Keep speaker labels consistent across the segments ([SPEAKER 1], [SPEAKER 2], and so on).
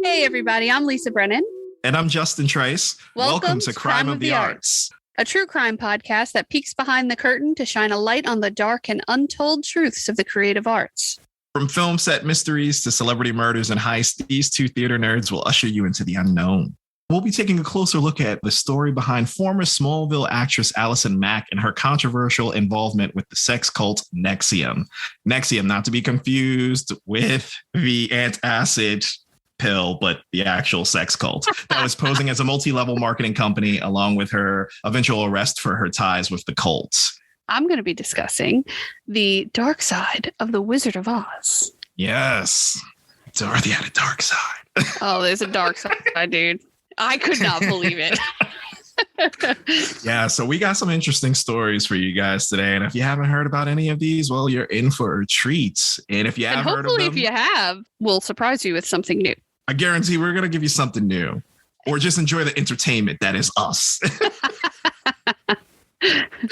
[SPEAKER 1] Hey, everybody. I'm Lisa Brennan.
[SPEAKER 2] And I'm Justin Trice. Welcome to Crime of the Arts,
[SPEAKER 1] a true crime podcast that peeks behind the curtain to shine a light on the dark and untold truths of the creative arts.
[SPEAKER 2] From film set mysteries to celebrity murders and heists, these two theater nerds will usher you into the unknown. We'll be taking a closer look at the story behind former Smallville actress Allison Mack and her controversial involvement with the sex cult NXIVM. NXIVM, not to be confused with the antacid pill, but the actual sex cult that was posing as a multi-level marketing company, along with her eventual arrest for her ties with the cults.
[SPEAKER 1] I'm going to be discussing the dark side of the Wizard of Oz.
[SPEAKER 2] Yes. Dorothy had a dark side.
[SPEAKER 1] Oh, there's a dark side, dude. I could not believe it.
[SPEAKER 2] Yeah, so we got some interesting stories for you guys today. And if you haven't heard about any of these, well, you're in for a treat. And if you have heard of them,
[SPEAKER 1] hopefully if you have, we'll surprise you with something new.
[SPEAKER 2] I guarantee we're going to give you something new. Or just enjoy the entertainment that is us.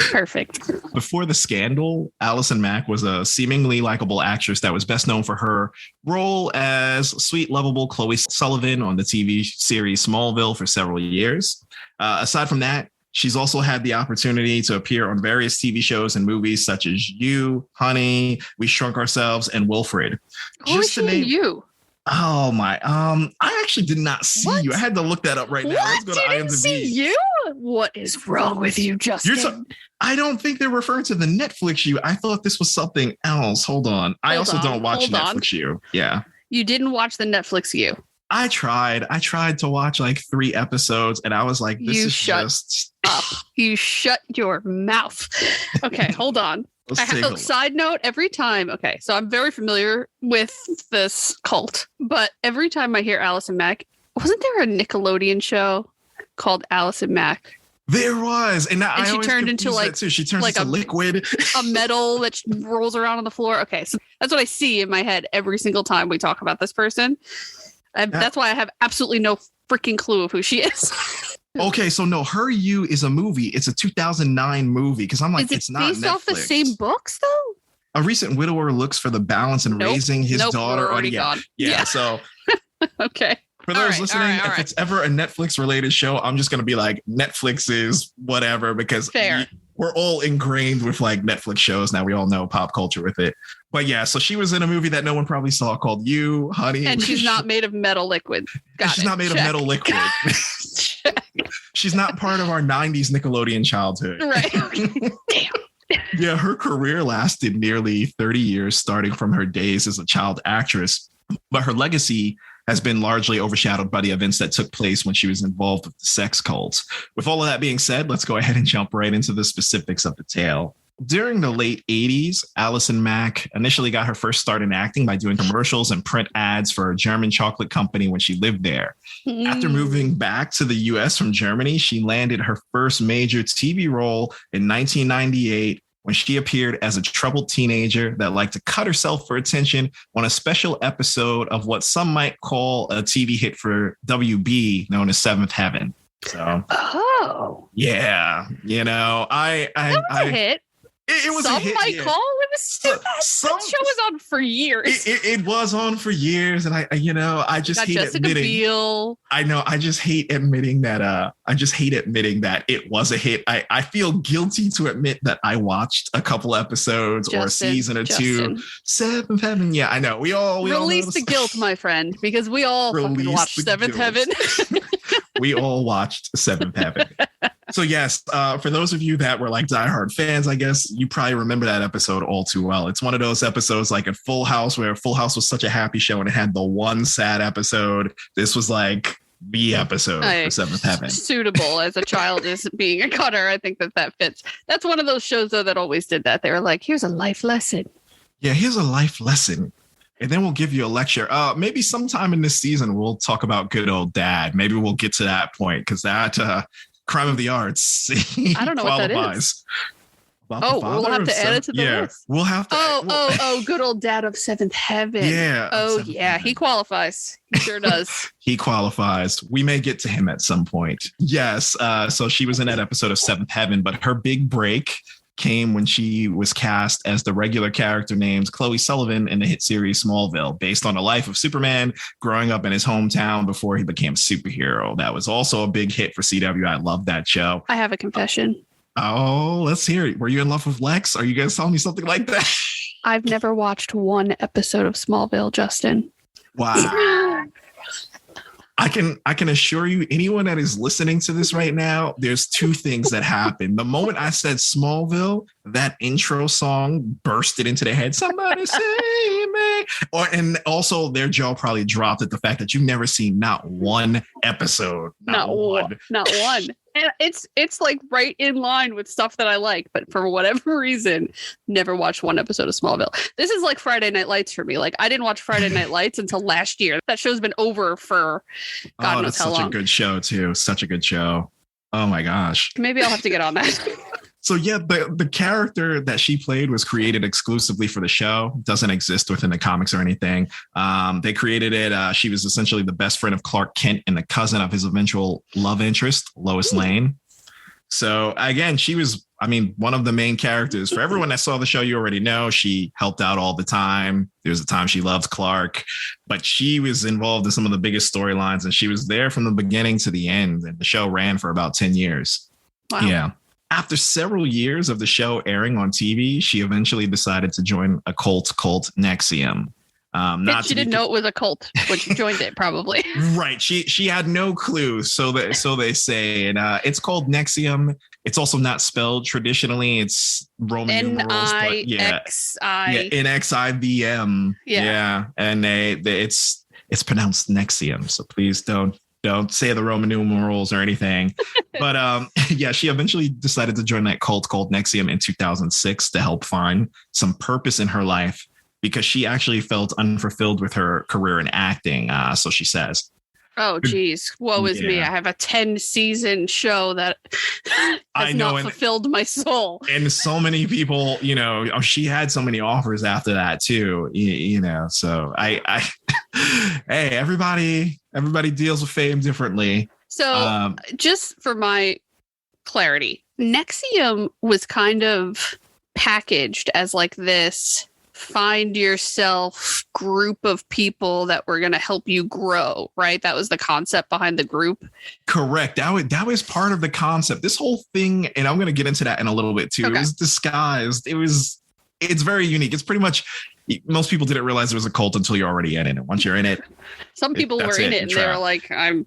[SPEAKER 1] Perfect.
[SPEAKER 2] Before the scandal, Allison Mack was a seemingly likable actress that was best known for her role as sweet, lovable Chloe Sullivan on the TV series Smallville for several years. Aside from that, she's also had the opportunity to appear on various TV shows and movies such as You, Honey, We Shrunk Ourselves, and Wilfred.
[SPEAKER 1] Who is she in You?
[SPEAKER 2] Oh my! I actually did not see You. I had to look that up right now.
[SPEAKER 1] What?
[SPEAKER 2] Let's go to
[SPEAKER 1] You
[SPEAKER 2] IMDb.
[SPEAKER 1] didn't see You? What is wrong with you, Justin?
[SPEAKER 2] I don't think they're referring to the Netflix You. I thought this was something else. Hold on. I also don't watch Netflix You. Yeah.
[SPEAKER 1] You didn't watch the Netflix You.
[SPEAKER 2] I tried to watch like 3 episodes, and I was like, "This is just
[SPEAKER 1] up." You shut your mouth. Okay, hold on. I have a side note every time. Okay, so I'm very familiar with this cult, but every time I hear Allison Mack, wasn't there a Nickelodeon show called Allison Mack?
[SPEAKER 2] There was, and
[SPEAKER 1] she turned into like
[SPEAKER 2] she turns into liquid,
[SPEAKER 1] a metal that rolls around on the floor. Okay, so that's what I see in my head every single time we talk about this person. That's why I have absolutely no freaking clue of who she is.
[SPEAKER 2] Okay, so no, Her You is a movie. It's a 2009 movie because I'm like, it's not
[SPEAKER 1] based
[SPEAKER 2] Netflix.
[SPEAKER 1] Off the same books though.
[SPEAKER 2] A recent widower looks for the balance in raising his daughter.
[SPEAKER 1] We're already gone.
[SPEAKER 2] Yeah. So
[SPEAKER 1] okay.
[SPEAKER 2] For those listening, if it's ever a Netflix related show, I'm just going to be like, Netflix is whatever, because we're all ingrained with like Netflix shows. Now we all know pop culture with it. But yeah, so she was in a movie that no one probably saw called You, Honey.
[SPEAKER 1] And she's not made of metal liquid.
[SPEAKER 2] She's not made of metal liquid. She's not part of our 90s Nickelodeon childhood.
[SPEAKER 1] Right. Damn.
[SPEAKER 2] Yeah, her career lasted nearly 30 years, starting from her days as a child actress. But her legacy has been largely overshadowed by the events that took place when she was involved with the sex cults. With all of that being said, let's go ahead and jump right into the specifics of the tale. During the late 80s, Allison Mack initially got her first start in acting by doing commercials and print ads for a German chocolate company when she lived there. After moving back to the US from Germany, she landed her first major TV role in 1998 when she appeared as a troubled teenager that liked to cut herself for attention on a special episode of what some might call a TV hit for WB known as Seventh Heaven. So, yeah, you know,
[SPEAKER 1] that was a hit.
[SPEAKER 2] It was
[SPEAKER 1] some
[SPEAKER 2] a hit.
[SPEAKER 1] Might call it was stupid. That show was on for years.
[SPEAKER 2] It was on for years, and I just hate
[SPEAKER 1] Jessica
[SPEAKER 2] admitting.
[SPEAKER 1] Biel.
[SPEAKER 2] I know. I just hate admitting that. It was a hit. I feel guilty to admit that I watched a couple episodes or a season or two. Seventh Heaven. Yeah, I know. We all
[SPEAKER 1] release the guilt, my friend, because we all fucking watched Seventh Heaven.
[SPEAKER 2] We all watched Seventh Heaven. So yes, for those of you that were like diehard fans, I guess you probably remember that episode all too well. It's one of those episodes like at Full House, where Full House was such a happy show and it had the one sad episode. This was like the episode for Seventh Heaven.
[SPEAKER 1] Suitable as a child is being a cutter. I think that fits. That's one of those shows though that always did that. They were like, here's a life lesson.
[SPEAKER 2] Yeah, here's a life lesson. And then we'll give you a lecture. Maybe sometime in this season, we'll talk about Good Old Dad. Maybe we'll get to that point because that Crime of the Arts.
[SPEAKER 1] I don't know what that is. We'll have to add it to the list.
[SPEAKER 2] We'll have to.
[SPEAKER 1] Good Old Dad of Seventh Heaven.
[SPEAKER 2] Yeah.
[SPEAKER 1] Heaven. He qualifies. He sure does.
[SPEAKER 2] He qualifies. We may get to him at some point. Yes. So she was in that episode of Seventh Heaven, but her big break came when she was cast as the regular character named Chloe Sullivan in the hit series Smallville, based on the life of Superman growing up in his hometown before he became a superhero. That was also a big hit for CW. I love that show.
[SPEAKER 1] I have a confession.
[SPEAKER 2] Oh, let's hear it. Were you in love with Lex? Are you guys telling me something like that?
[SPEAKER 1] I've never watched one episode of Smallville, Justin.
[SPEAKER 2] Wow. I can assure you, anyone that is listening to this right now, there's two things that happen. The moment I said Smallville, that intro song bursted into their head. Somebody say me. And also their jaw probably dropped at the fact that you've never seen not one episode.
[SPEAKER 1] Not one. And it's like right in line with stuff that I like, but for whatever reason, never watched one episode of Smallville. This is like Friday Night Lights for me. Like I didn't watch Friday Night Lights until last year. That show's been over for God knows how long.
[SPEAKER 2] That's such a good show too. Such a good show. Oh my gosh.
[SPEAKER 1] Maybe I'll have to get on that.
[SPEAKER 2] So yeah, the character that she played was created exclusively for the show. Doesn't exist within the comics or anything. They created it. She was essentially the best friend of Clark Kent and the cousin of his eventual love interest, Lois Lane. So again, she was, one of the main characters. For everyone that saw the show, you already know she helped out all the time. There was a time she loved Clark, but she was involved in some of the biggest storylines, and she was there from the beginning to the end. And the show ran for about 10 years.
[SPEAKER 1] Wow.
[SPEAKER 2] Yeah. After several years of the show airing on TV, she eventually decided to join a cult, NXIVM.
[SPEAKER 1] She didn't know it was a cult when she joined it, probably.
[SPEAKER 2] Right. She had no clue. So they say. And it's called NXIVM. It's also not spelled traditionally. It's Roman numerals. NXIVM. Yeah. And it's pronounced NXIVM. So please don't say the Roman numerals or anything. But she eventually decided to join that cult called NXIVM in 2006 to help find some purpose in her life, because she actually felt unfulfilled with her career in acting. So she says.
[SPEAKER 1] Oh, geez. Woe is me. I have a 10-season show that has not fulfilled my soul.
[SPEAKER 2] And so many people, she had so many offers after that too, so I hey, everybody deals with fame differently.
[SPEAKER 1] So just for my clarity, NXIVM was kind of packaged as like this find yourself group of people that were going to help you grow, right? That was the concept behind the group. Correct.
[SPEAKER 2] That was part of the concept. This whole thing, and I'm going to get into that in a little bit too. Okay. It was disguised. It's very unique. It's pretty much, most people didn't realize it was a cult until you're already in it. And once you're in it,
[SPEAKER 1] some people were in it and they were like, I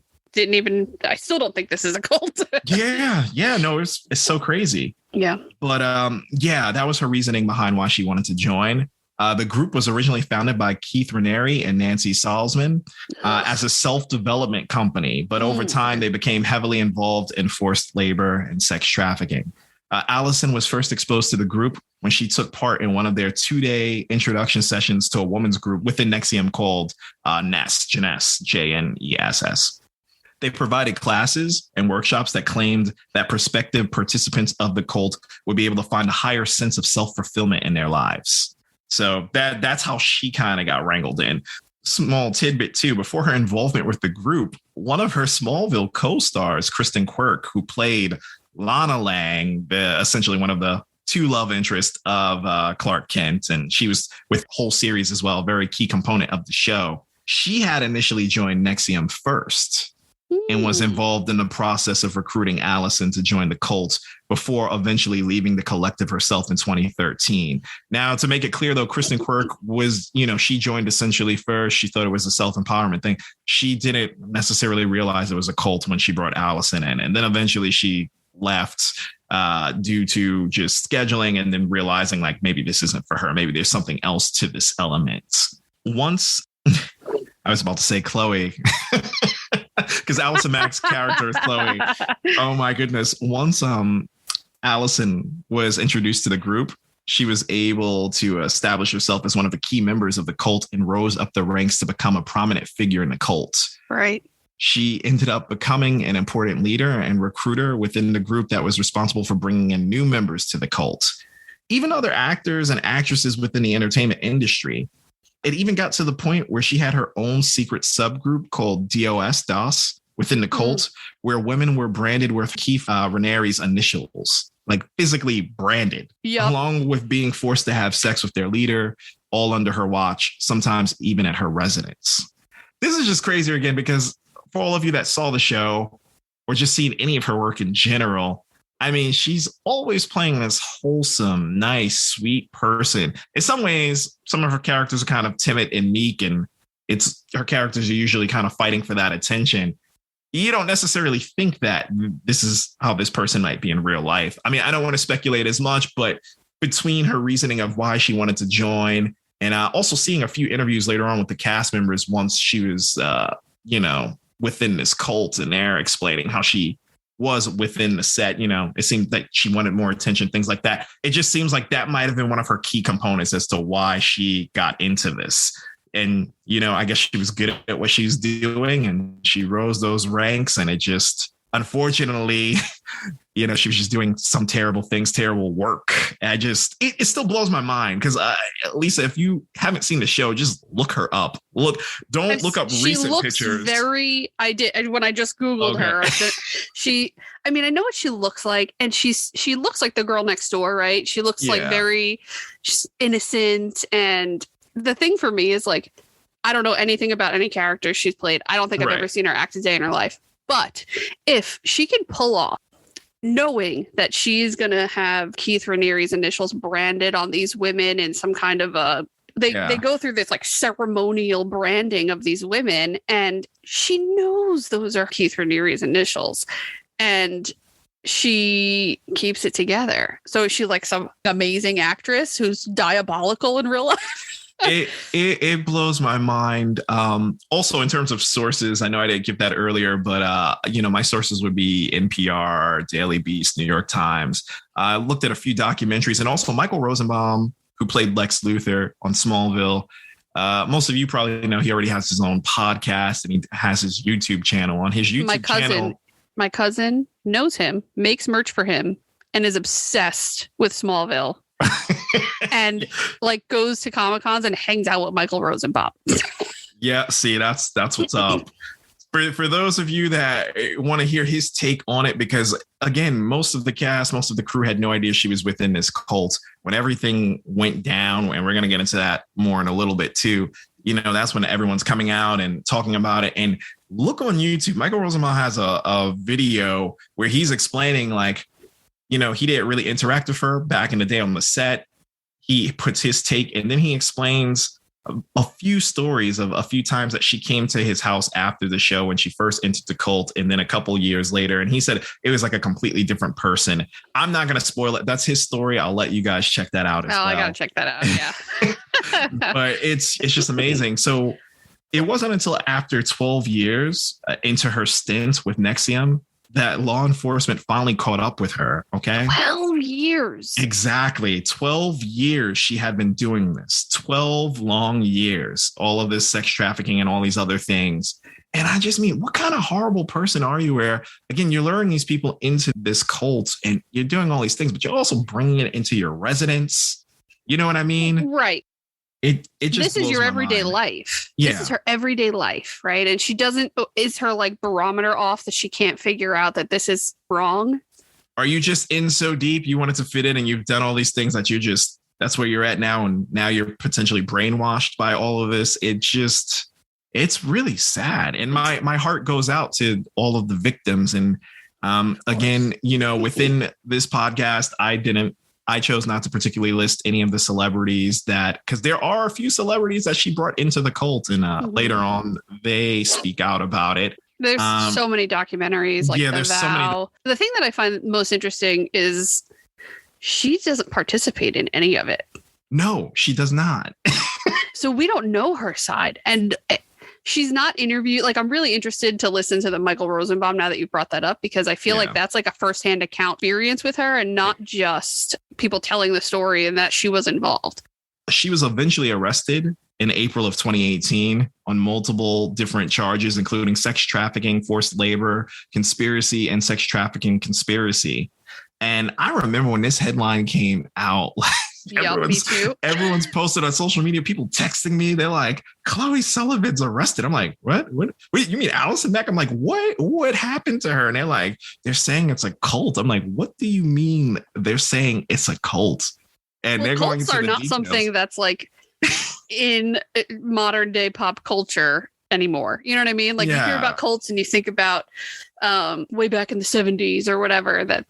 [SPEAKER 1] still don't think this is a cult.
[SPEAKER 2] Yeah. No, it's so crazy.
[SPEAKER 1] Yeah.
[SPEAKER 2] But that was her reasoning behind why she wanted to join. The group was originally founded by Keith Raniere and Nancy Salzman as a self-development company. But over time, they became heavily involved in forced labor and sex trafficking. Allison was first exposed to the group when she took part in one of their 2-day introduction sessions to a women's group within NXIVM called Jenness, Jenness. They provided classes and workshops that claimed that prospective participants of the cult would be able to find a higher sense of self-fulfillment in their lives. So that's how she kind of got wrangled in. Small tidbit too, before her involvement with the group, one of her Smallville co-stars, Kristen Quirk, who played Lana Lang, essentially one of the two love interests of Clark Kent, and she was with whole series as well, a very key component of the show. She had initially joined NXIVM first and was involved in the process of recruiting Allison to join the cult before eventually leaving the collective herself in 2013. Now, to make it clear, though, Kristen Quirk was, she joined essentially first. She thought it was a self-empowerment thing. She didn't necessarily realize it was a cult when she brought Allison in. And then eventually she left due to just scheduling and then realizing like maybe this isn't for her. Maybe there's something else to this element. Once I was about to say Chloe. Because Allison Mack's character is Chloe. Oh my goodness. Once Allison was introduced to the group, she was able to establish herself as one of the key members of the cult and rose up the ranks to become a prominent figure in the cult.
[SPEAKER 1] Right.
[SPEAKER 2] She ended up becoming an important leader and recruiter within the group that was responsible for bringing in new members to the cult. Even other actors and actresses within the entertainment industry. It even got to the point where she had her own secret subgroup called DOS within the cult, where women were branded with Keith Raniere's initials. like physically branded, along with being forced to have sex with their leader, all under her watch, sometimes even at her residence. This is just crazier again, because for all of you that saw the show or just seen any of her work in general, I mean, she's always playing this wholesome, nice, sweet person. In some ways, some of her characters are kind of timid and meek, and her characters are usually kind of fighting for that attention. You don't necessarily think that this is how this person might be in real life. I mean, I don't want to speculate as much, but between her reasoning of why she wanted to join and also seeing a few interviews later on with the cast members once she was, within this cult, and they're explaining how she was within the set, it seemed that she wanted more attention, things like that. It just seems like that might have been one of her key components as to why she got into this. And, I guess she was good at what she's doing, and she rose those ranks, and it just, unfortunately, she was just doing some terrible things, terrible work. And it still blows my mind, because Lisa, if you haven't seen the show, just look her up. Don't look up recent pictures.
[SPEAKER 1] I did when I just Googled her. I know what she looks like, and she looks like the girl next door, right? She looks like she's innocent. And the thing for me is, like, I don't know anything about any character she's played. I don't think I've ever seen her act a day in her life. But if she can pull off knowing that she's going to have Keith Raniere's initials branded on these women in some kind of they go through this like ceremonial branding of these women, and she knows those are Keith Raniere's initials, and she keeps it together. So is she like some amazing actress who's diabolical in real life?
[SPEAKER 2] It blows my mind. Also, in terms of sources, I know I didn't give that earlier, but my sources would be NPR, Daily Beast, New York Times. I looked at a few documentaries, and also Michael Rosenbaum, who played Lex Luthor on Smallville. Most of you probably know he already has his own podcast, and he has his YouTube channel. On his YouTube channel,
[SPEAKER 1] my cousin knows him, makes merch for him, and is obsessed with Smallville. And like goes to Comic-Cons and hangs out with Michael Rosenbaum.
[SPEAKER 2] Yeah, see, that's what's up. For those of you that want to hear his take on it, because again, most of the cast, most of the crew had no idea she was within this cult. When everything went down, and we're going to get into that more in a little bit too, that's when everyone's coming out and talking about it. And look on YouTube, Michael Rosenbaum has a video where he's explaining, like, he didn't really interact with her back in the day on the set. He puts his take, and then he explains a few stories of a few times that she came to his house after the show when she first entered the cult, and then a couple years later. And he said it was like a completely different person. I'm not going to spoil it. That's his story. I'll let you guys check that out as well.
[SPEAKER 1] I got to check that out. Yeah.
[SPEAKER 2] But it's just amazing. So it wasn't until after 12 years into her stint with NXIVM that law enforcement finally caught up with her. Okay.
[SPEAKER 1] 12 years.
[SPEAKER 2] Exactly. 12 years she had been doing this. 12 long years. All of this sex trafficking and all these other things. And I just mean, what kind of horrible person are you, where, again, you're luring these people into this cult and you're doing all these things, but you're also bringing it into your residence. You know what I mean?
[SPEAKER 1] Right.
[SPEAKER 2] It just,
[SPEAKER 1] this is your everyday life.
[SPEAKER 2] Yeah.
[SPEAKER 1] This is her everyday life, right? And she is her like barometer off that she can't figure out that this is wrong?
[SPEAKER 2] Are you just in so deep you wanted to fit in, and you've done all these things that that's where you're at now, and now you're potentially brainwashed by all of this? It's really sad. And my heart goes out to all of the victims. And again, within this podcast, I chose not to particularly list any of the celebrities because there are a few celebrities that she brought into the cult, and later on they speak out about it.
[SPEAKER 1] There's so many documentaries like
[SPEAKER 2] there's
[SPEAKER 1] The Vow.
[SPEAKER 2] So many.
[SPEAKER 1] The thing that I find most interesting is she doesn't participate in any of it.
[SPEAKER 2] No, she does not.
[SPEAKER 1] So we don't know her side. And she's not interviewed. Like, I'm really interested to listen to the Michael Rosenbaum now that you brought that up, because I feel like that's like a firsthand account experience with her, and not just people telling the story and that she was involved.
[SPEAKER 2] She was eventually arrested in April of 2018 on multiple different charges, including sex trafficking, forced labor, conspiracy, and sex trafficking conspiracy. And I remember when this headline came out,
[SPEAKER 1] Yeah, me too.
[SPEAKER 2] Everyone's posted on social media, people texting me. They're like, Chloe Sullivan's arrested. I'm like, what? Wait, you mean Allison Mack? I'm like, what happened to her? And they're saying it's a cult. I'm like, what do you mean they're saying it's a cult? And they're going into
[SPEAKER 1] cults are
[SPEAKER 2] the
[SPEAKER 1] not
[SPEAKER 2] details.
[SPEAKER 1] Something that's like in modern day pop culture anymore. You know what I mean? Like you hear about cults and you think about way back in the 70s or whatever that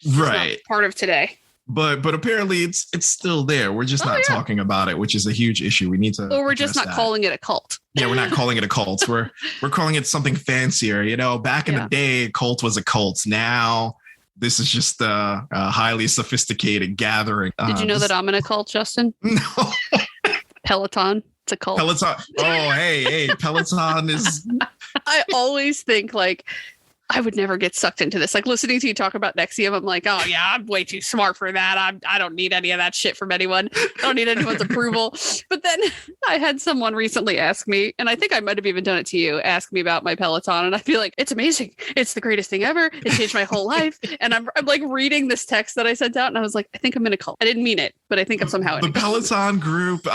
[SPEAKER 1] not part of today.
[SPEAKER 2] But apparently it's still there. We're just not talking about it, which is a huge issue. We need to.
[SPEAKER 1] Or we're just not calling it a cult.
[SPEAKER 2] Yeah, we're not calling it a cult. We're calling it something fancier. You know, back in the day, a cult was a cult. Now this is just a highly sophisticated gathering.
[SPEAKER 1] Did you know that I'm in a cult, Justin?
[SPEAKER 2] No.
[SPEAKER 1] Peloton. It's a cult.
[SPEAKER 2] Peloton. Oh, hey, Peloton is.
[SPEAKER 1] I always think like I would never get sucked into this. Like listening to you talk about NXIVM, I'm like, oh yeah, I'm way too smart for that. I don't need any of that shit from anyone. I don't need anyone's approval. But then I had someone recently ask me, and I think I might have even done it to you, ask me about my Peloton. And I feel like it's amazing. It's the greatest thing ever. It changed my whole life. And I'm like reading this text that I sent out and I was like, I think I'm in a cult. I didn't mean it, but I think I'm somehow in
[SPEAKER 2] the
[SPEAKER 1] a cult.
[SPEAKER 2] Peloton group.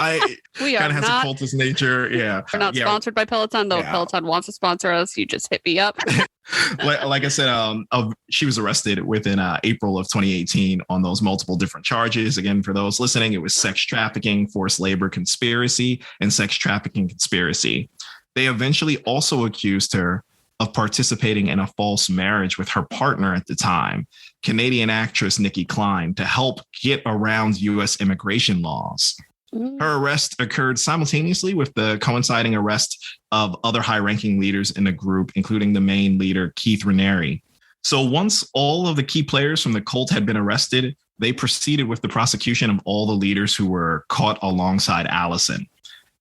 [SPEAKER 1] We
[SPEAKER 2] kind of has
[SPEAKER 1] not,
[SPEAKER 2] a cultist nature. Yeah.
[SPEAKER 1] We're not sponsored by Peloton, though. If Peloton wants to sponsor us, you just hit me up.
[SPEAKER 2] Like I said, she was arrested within April of 2018 on those multiple different charges. Again, for those listening, it was sex trafficking, forced labor conspiracy, and sex trafficking conspiracy. They eventually also accused her of participating in a false marriage with her partner at the time, Canadian actress Nikki Klein, to help get around U.S. immigration laws. Her arrest occurred simultaneously with the coinciding arrest of other high-ranking leaders in the group, including the main leader, Keith Raniere. So once all of the key players from the cult had been arrested, they proceeded with the prosecution of all the leaders who were caught alongside Allison.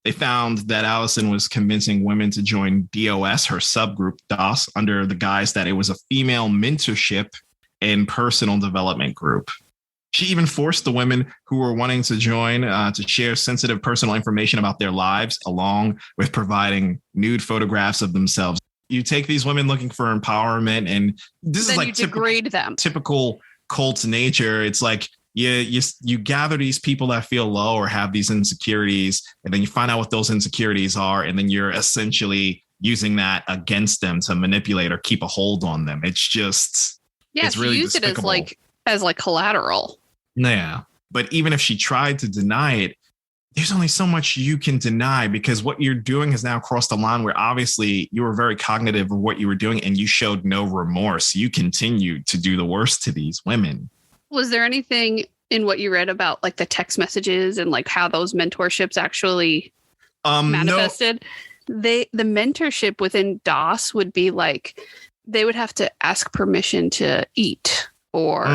[SPEAKER 2] They found that Allison was convincing women to join DOS, her subgroup DOS, under the guise that it was a female mentorship and personal development group. She even forced the women who were wanting to join to share sensitive personal information about their lives, along with providing nude photographs of themselves. You take these women looking for empowerment, and this is like
[SPEAKER 1] you degrade them.
[SPEAKER 2] Typical cult nature. It's like you gather these people that feel low or have these insecurities, and then you find out what those insecurities are, and then you're essentially using that against them to manipulate or keep a hold on them. It's just it's really
[SPEAKER 1] use
[SPEAKER 2] despicable.
[SPEAKER 1] it as collateral.
[SPEAKER 2] Yeah. But even if she tried to deny it, there's only so much you can deny, because what you're doing has now crossed the line where obviously you were very cognitive of what you were doing and you showed no remorse. You continued to do the worst to these women.
[SPEAKER 1] Was there anything in what you read about like the text messages and like how those mentorships actually manifested? No. The mentorship within DOS would be like they would have to ask permission to eat, or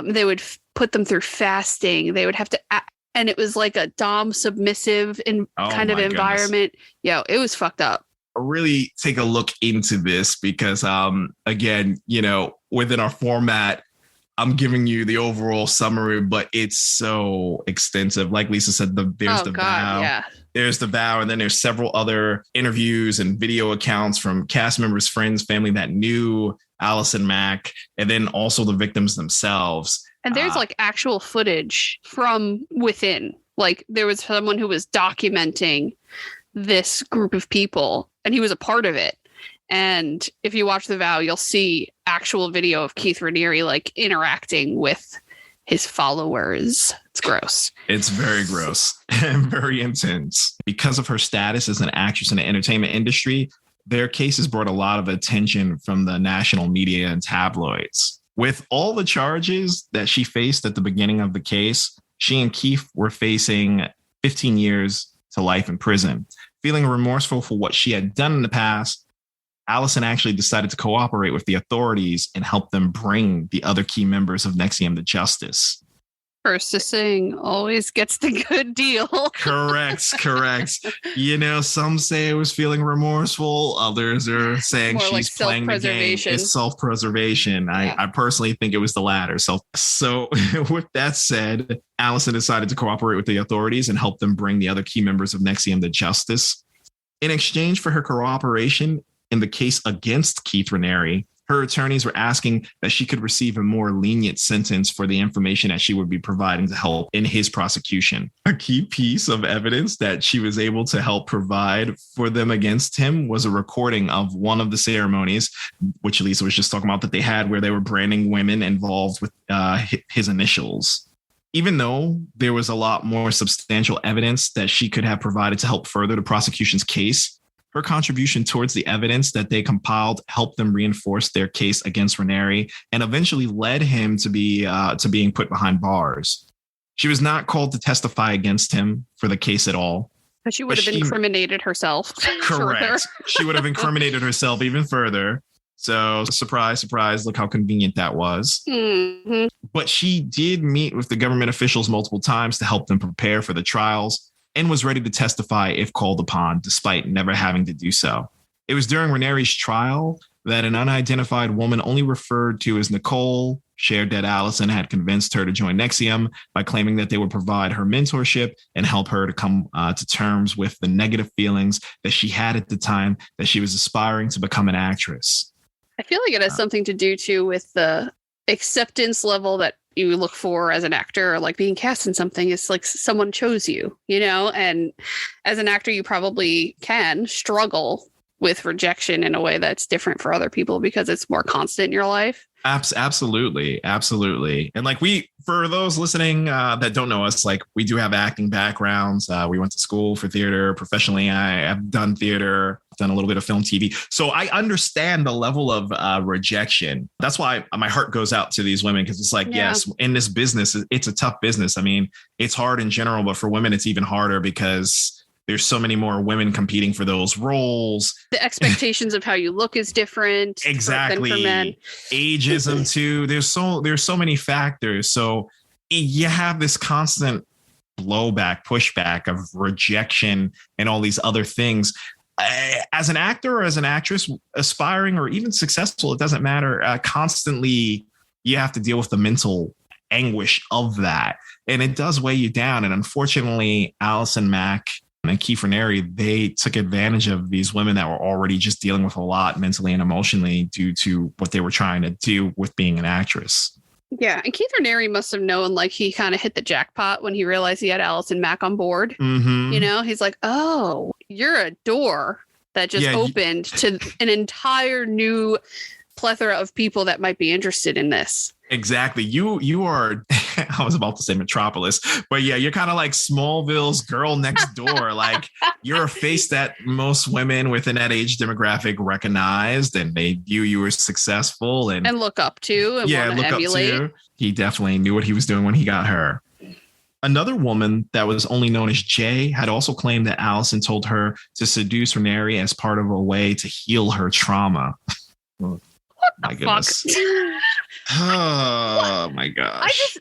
[SPEAKER 1] they would put them through fasting. They would have to, and it was like a dom submissive kind of environment. Yeah, it was fucked up.
[SPEAKER 2] Really take a look into this because, again, within our format, I'm giving you the overall summary, but it's so extensive. Like Lisa said, there's the vow. Yeah. There's the vow, and then there's several other interviews and video accounts from cast members, friends, family that knew Allison Mack, and then also the victims themselves.
[SPEAKER 1] And there's like actual footage from within. Like there was someone who was documenting this group of people, and he was a part of it. And if you watch the vow, you'll see actual video of Keith Raniere like interacting with his followers. It's gross.
[SPEAKER 2] It's very gross and very intense. Because of her status as an actress in the entertainment industry, their cases brought a lot of attention from the national media and tabloids. With all the charges that she faced at the beginning of the case, she and Keith were facing 15 years to life in prison. Feeling remorseful for what she had done in the past, Allison actually decided to cooperate with the authorities and help them bring the other key members of NXIVM to justice.
[SPEAKER 1] First to sing always gets the good deal.
[SPEAKER 2] Correct. Some say it was feeling remorseful. Others are saying more she's like playing the game. It's self-preservation. I personally think it was the latter. So with that said, Allison decided to cooperate with the authorities and help them bring the other key members of NXIVM to justice. In exchange for her cooperation in the case against Keith Raniere, Her attorneys were asking that she could receive a more lenient sentence for the information that she would be providing to help in his prosecution. A key piece of evidence that she was able to help provide for them against him was a recording of one of the ceremonies, which Lisa was just talking about, that they had where they were branding women involved with his initials. Even though there was a lot more substantial evidence that she could have provided to help further the prosecution's case, her contribution towards the evidence that they compiled helped them reinforce their case against Raniere and eventually led him to being put behind bars. She was not called to testify against him for the case at all.
[SPEAKER 1] But she would have incriminated herself.
[SPEAKER 2] Correct. She would have incriminated herself even further. So surprise, surprise, look how convenient that was. Mm-hmm. But she did meet with the government officials multiple times to help them prepare for the trials, and was ready to testify if called upon, despite never having to do so. It was during Raniere's trial that an unidentified woman only referred to as Nicole shared that Allison had convinced her to join NXIVM by claiming that they would provide her mentorship and help her to come to terms with the negative feelings that she had at the time that she was aspiring to become an actress.
[SPEAKER 1] I feel like it has something to do, too, with the acceptance level that you look for as an actor, or like being cast in something. Is like someone chose you, and as an actor you probably can struggle with rejection in a way that's different for other people because it's more constant in your life.
[SPEAKER 2] Absolutely. And like for those listening that don't know us, like we do have acting backgrounds. We went to school for theater. Professionally, I have done theater, done a little bit of film, TV. So I understand the level of rejection. That's why my heart goes out to these women, because it's like, yes, in this business, it's a tough business. I mean, it's hard in general, but for women, it's even harder because there's so many more women competing for those roles. The
[SPEAKER 1] expectations of how you look is different.
[SPEAKER 2] Exactly.
[SPEAKER 1] Than for men.
[SPEAKER 2] Ageism too. There's so many factors. So you have this constant blowback, pushback of rejection and all these other things. As an actor or as an actress, aspiring or even successful, it doesn't matter. Constantly, you have to deal with the mental anguish of that. And it does weigh you down. And unfortunately, Allison Mack and Keith Raniere, they took advantage of these women that were already just dealing with a lot mentally and emotionally due to what they were trying to do with being an actress.
[SPEAKER 1] Yeah. And Keith Raniere must have known, like, he kind of hit the jackpot when he realized he had Allison Mack on board. Mm-hmm. He's like, oh, you're a door that just opened to an entire new plethora of people that might be interested in this.
[SPEAKER 2] Exactly. You are, I was about to say Metropolis, but yeah, you're kind of like Smallville's girl next door. Like, you're a face that most women within that age demographic recognized, and they view you as successful and
[SPEAKER 1] look up to and want to emulate. Up to.
[SPEAKER 2] He definitely knew what he was doing when he got her. Another woman that was only known as Jay had also claimed that Allison told her to seduce Raniere as part of a way to heal her trauma.
[SPEAKER 1] My goodness.
[SPEAKER 2] Oh my gosh.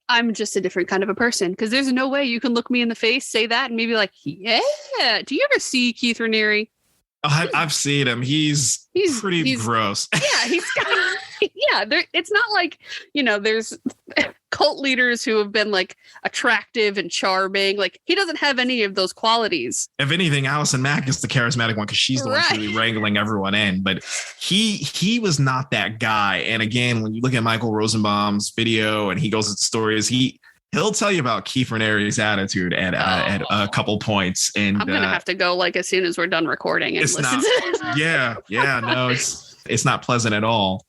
[SPEAKER 1] I'm just a different kind of a person, because there's no way you can look me in the face, say that, and maybe like, yeah. Do you ever see Keith Raniere?
[SPEAKER 2] I've seen him. He's pretty gross.
[SPEAKER 1] Yeah, it's not like, there's cult leaders who have been like attractive and charming. Like, he doesn't have any of those qualities.
[SPEAKER 2] If anything, Allison Mack is the charismatic one, because she's the one really wrangling everyone in. But he was not that guy. And again, when you look at Michael Rosenbaum's video and he goes into stories, he'll tell you about Keith Raniere's attitude at a couple points. And
[SPEAKER 1] I'm gonna have to go like as soon as we're done recording and listen to it.
[SPEAKER 2] No, it's not pleasant at all.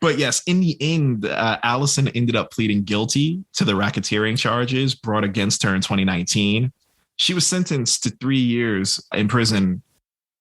[SPEAKER 2] But yes, in the end, Allison ended up pleading guilty to the racketeering charges brought against her in 2019. She was sentenced to 3 years in prison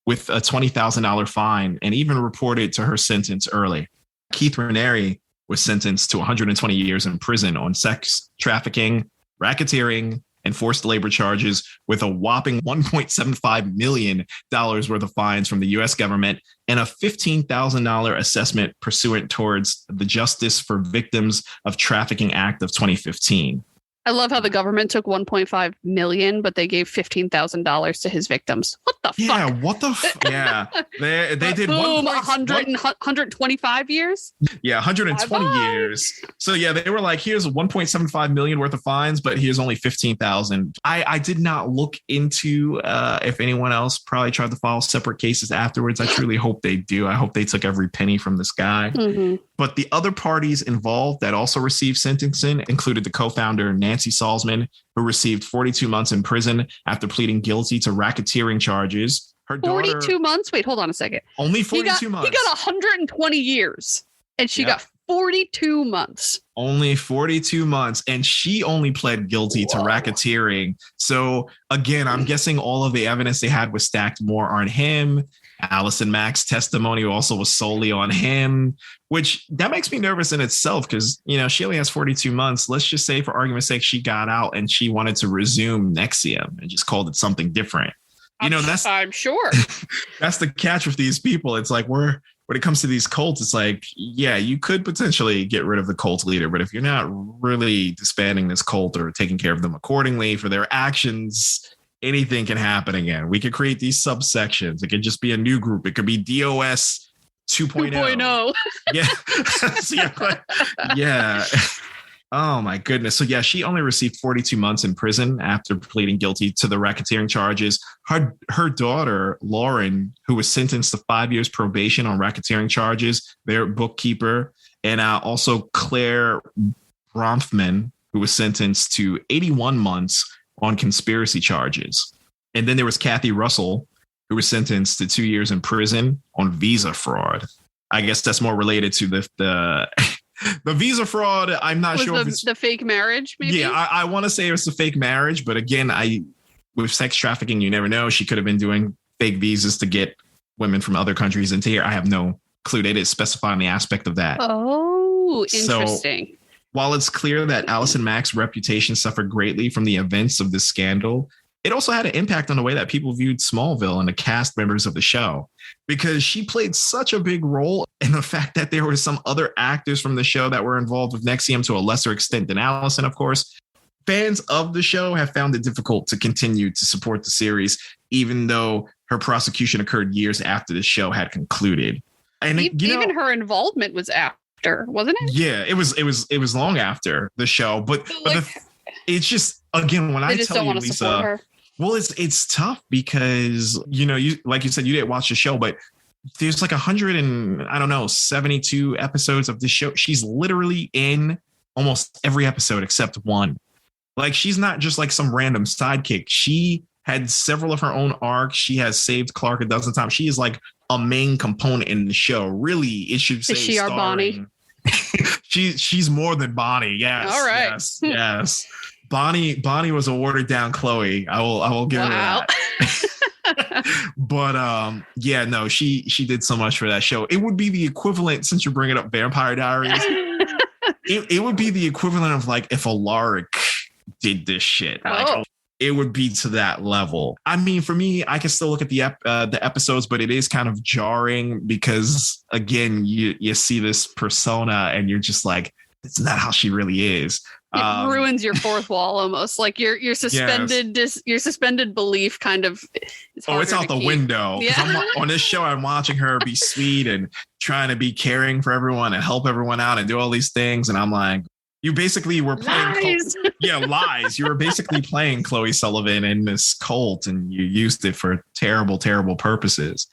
[SPEAKER 2] with a $20,000 fine, and even reported to her sentence early. Keith Raniere was sentenced to 120 years in prison on sex trafficking, racketeering, and forced labor charges, with a whopping $1.75 million worth of fines from the U.S. government and a $15,000 assessment pursuant towards the Justice for Victims of Trafficking Act of 2015.
[SPEAKER 1] I love how the government took $1.5 million, but they gave $15,000 to his victims. What the fuck?
[SPEAKER 2] Yeah, what the yeah. They did
[SPEAKER 1] boom, 125 years?
[SPEAKER 2] Yeah, 120 years. So yeah, they were like, here's 1.75 million worth of fines, but here's only 15,000. I did not look into if anyone else probably tried to file separate cases afterwards. I truly hope they do. I hope they took every penny from this guy.
[SPEAKER 1] Mm-hmm.
[SPEAKER 2] But the other parties involved that also received sentencing included the co-founder Nancy Salzman, who received 42 months in prison after pleading guilty to racketeering charges. Her daughter,
[SPEAKER 1] 42 months? Wait, hold on a second.
[SPEAKER 2] Only 42 months.
[SPEAKER 1] He got 120 years, and she got 42 months.
[SPEAKER 2] Only 42 months, and she only pled guilty to racketeering. So again, I'm guessing all of the evidence they had was stacked more on him. Allison Mack's testimony also was solely on him, which that makes me nervous in itself because, you know, she only has 42 months. Let's just say for argument's sake, she got out and she wanted to resume NXIVM and just called it something different. You know,
[SPEAKER 1] I'm sure
[SPEAKER 2] that's the catch with these people. It's like when it comes to these cults, it's like, yeah, you could potentially get rid of the cult leader, but if you're not really disbanding this cult or taking care of them accordingly for their actions, anything can happen again. We could create these subsections. It could just be a new group. It could be DOS 2.0. Yeah. Yeah. Oh my goodness. So yeah, she only received 42 months in prison after pleading guilty to the racketeering charges. Her daughter, Lauren, who was sentenced to 5 years probation on racketeering charges, their bookkeeper, and also Claire Bronfman, who was sentenced to 81 months on conspiracy charges. And then there was Kathy Russell, who was sentenced to 2 years in prison on visa fraud. I guess that's more related to the visa fraud. I'm not sure if it's
[SPEAKER 1] the fake marriage. Maybe?
[SPEAKER 2] Yeah, I want to say it was the fake marriage, but again, with sex trafficking, you never know. She could have been doing fake visas to get women from other countries into here. I have no clue. They didn't specify on the aspect of that.
[SPEAKER 1] Oh, interesting.
[SPEAKER 2] So, while it's clear that Allison Mack's reputation suffered greatly from the events of this scandal, it also had an impact on the way that people viewed Smallville and the cast members of the show, because she played such a big role in the fact that there were some other actors from the show that were involved with NXIVM to a lesser extent than Allison, of course. Fans of the show have found it difficult to continue to support the series, even though her prosecution occurred years after the show had concluded. And
[SPEAKER 1] even her involvement was after, wasn't it?
[SPEAKER 2] Yeah, it was long after the show, but it's just, again, when I tell you, Lisa, well, it's tough because, you know, you, like you said, you didn't watch the show, but there's like 72 episodes of this show. She's literally in almost every episode except one. Like, she's not just like some random sidekick. She had several of her own arcs. She has saved Clark a dozen times. She is like a main component in the show. Really, it should say.
[SPEAKER 1] Is she our Bonnie?
[SPEAKER 2] She's more than Bonnie. Yes. All right. Yes. Bonnie was a watered down Chloe. I will give her that. But yeah, no, she did so much for that show. It would be the equivalent, since you're bringing up Vampire Diaries, it would be the equivalent of like if Alaric did this shit. Like, it would be to that level. I mean, for me, I can still look at the episodes, but it is kind of jarring because, again, you see this persona and you're just like, it's not how she really is.
[SPEAKER 1] It ruins your fourth wall almost. Like your suspended your suspended belief kind of. It's
[SPEAKER 2] out the window. Yeah. On this show, I'm watching her be sweet and trying to be caring for everyone and help everyone out and do all these things, and I'm like, you basically were playing lies. You were basically playing Chloe Sullivan in this cult, and you used it for terrible, terrible purposes.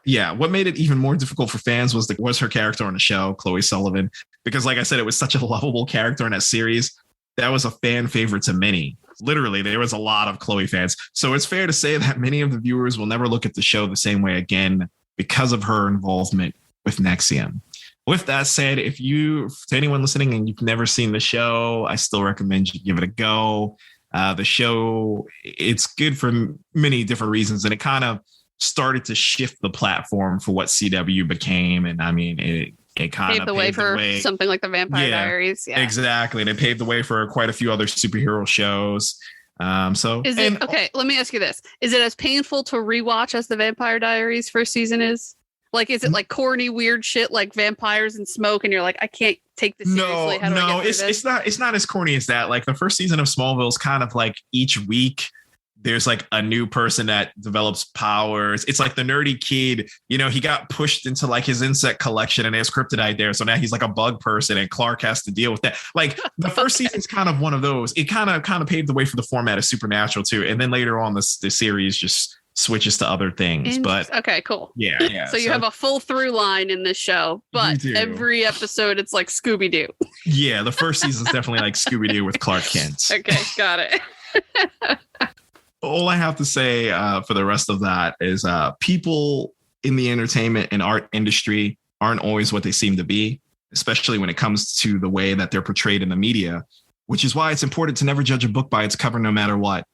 [SPEAKER 2] Yeah, what made it even more difficult for fans was her character on the show, Chloe Sullivan, because like I said, it was such a lovable character in that series. That was a fan favorite to many. Literally, there was a lot of Chloe fans. So it's fair to say that many of the viewers will never look at the show the same way again because of her involvement with NXIVM. With that said, to anyone listening and you've never seen the show, I still recommend you give it a go. The show, it's good for many different reasons, and it kind of started to shift the platform for what CW became. And I mean, it kind of
[SPEAKER 1] paved the way for something like the Vampire Diaries. Yeah,
[SPEAKER 2] exactly. And it paved the way for quite a few other superhero shows.
[SPEAKER 1] Okay, let me ask you this. Is it as painful to rewatch as the Vampire Diaries first season is? Like, is it like corny, weird shit like vampires and smoke? And you're like, I can't take this seriously. How do I get through this?
[SPEAKER 2] It's not as corny as that. Like the first season of Smallville is kind of like each week there's like a new person that develops powers. It's like the nerdy kid, you know, he got pushed into like his insect collection and there's kryptonite there. So now he's like a bug person and Clark has to deal with that. Like the first season's kind of one of those. It kind of paved the way for the format of Supernatural too. And then later on the series just switches to other things. But
[SPEAKER 1] okay, cool.
[SPEAKER 2] Yeah.
[SPEAKER 1] So you have a full through line in this show, but every episode it's like Scooby-Doo.
[SPEAKER 2] Yeah, the first season's definitely like Scooby-Doo with Clark Kent.
[SPEAKER 1] Okay, got it.
[SPEAKER 2] All I have to say for the rest of that is people in the entertainment and art industry aren't always what they seem to be, especially when it comes to the way that they're portrayed in the media, which is why it's important to never judge a book by its cover, no matter what.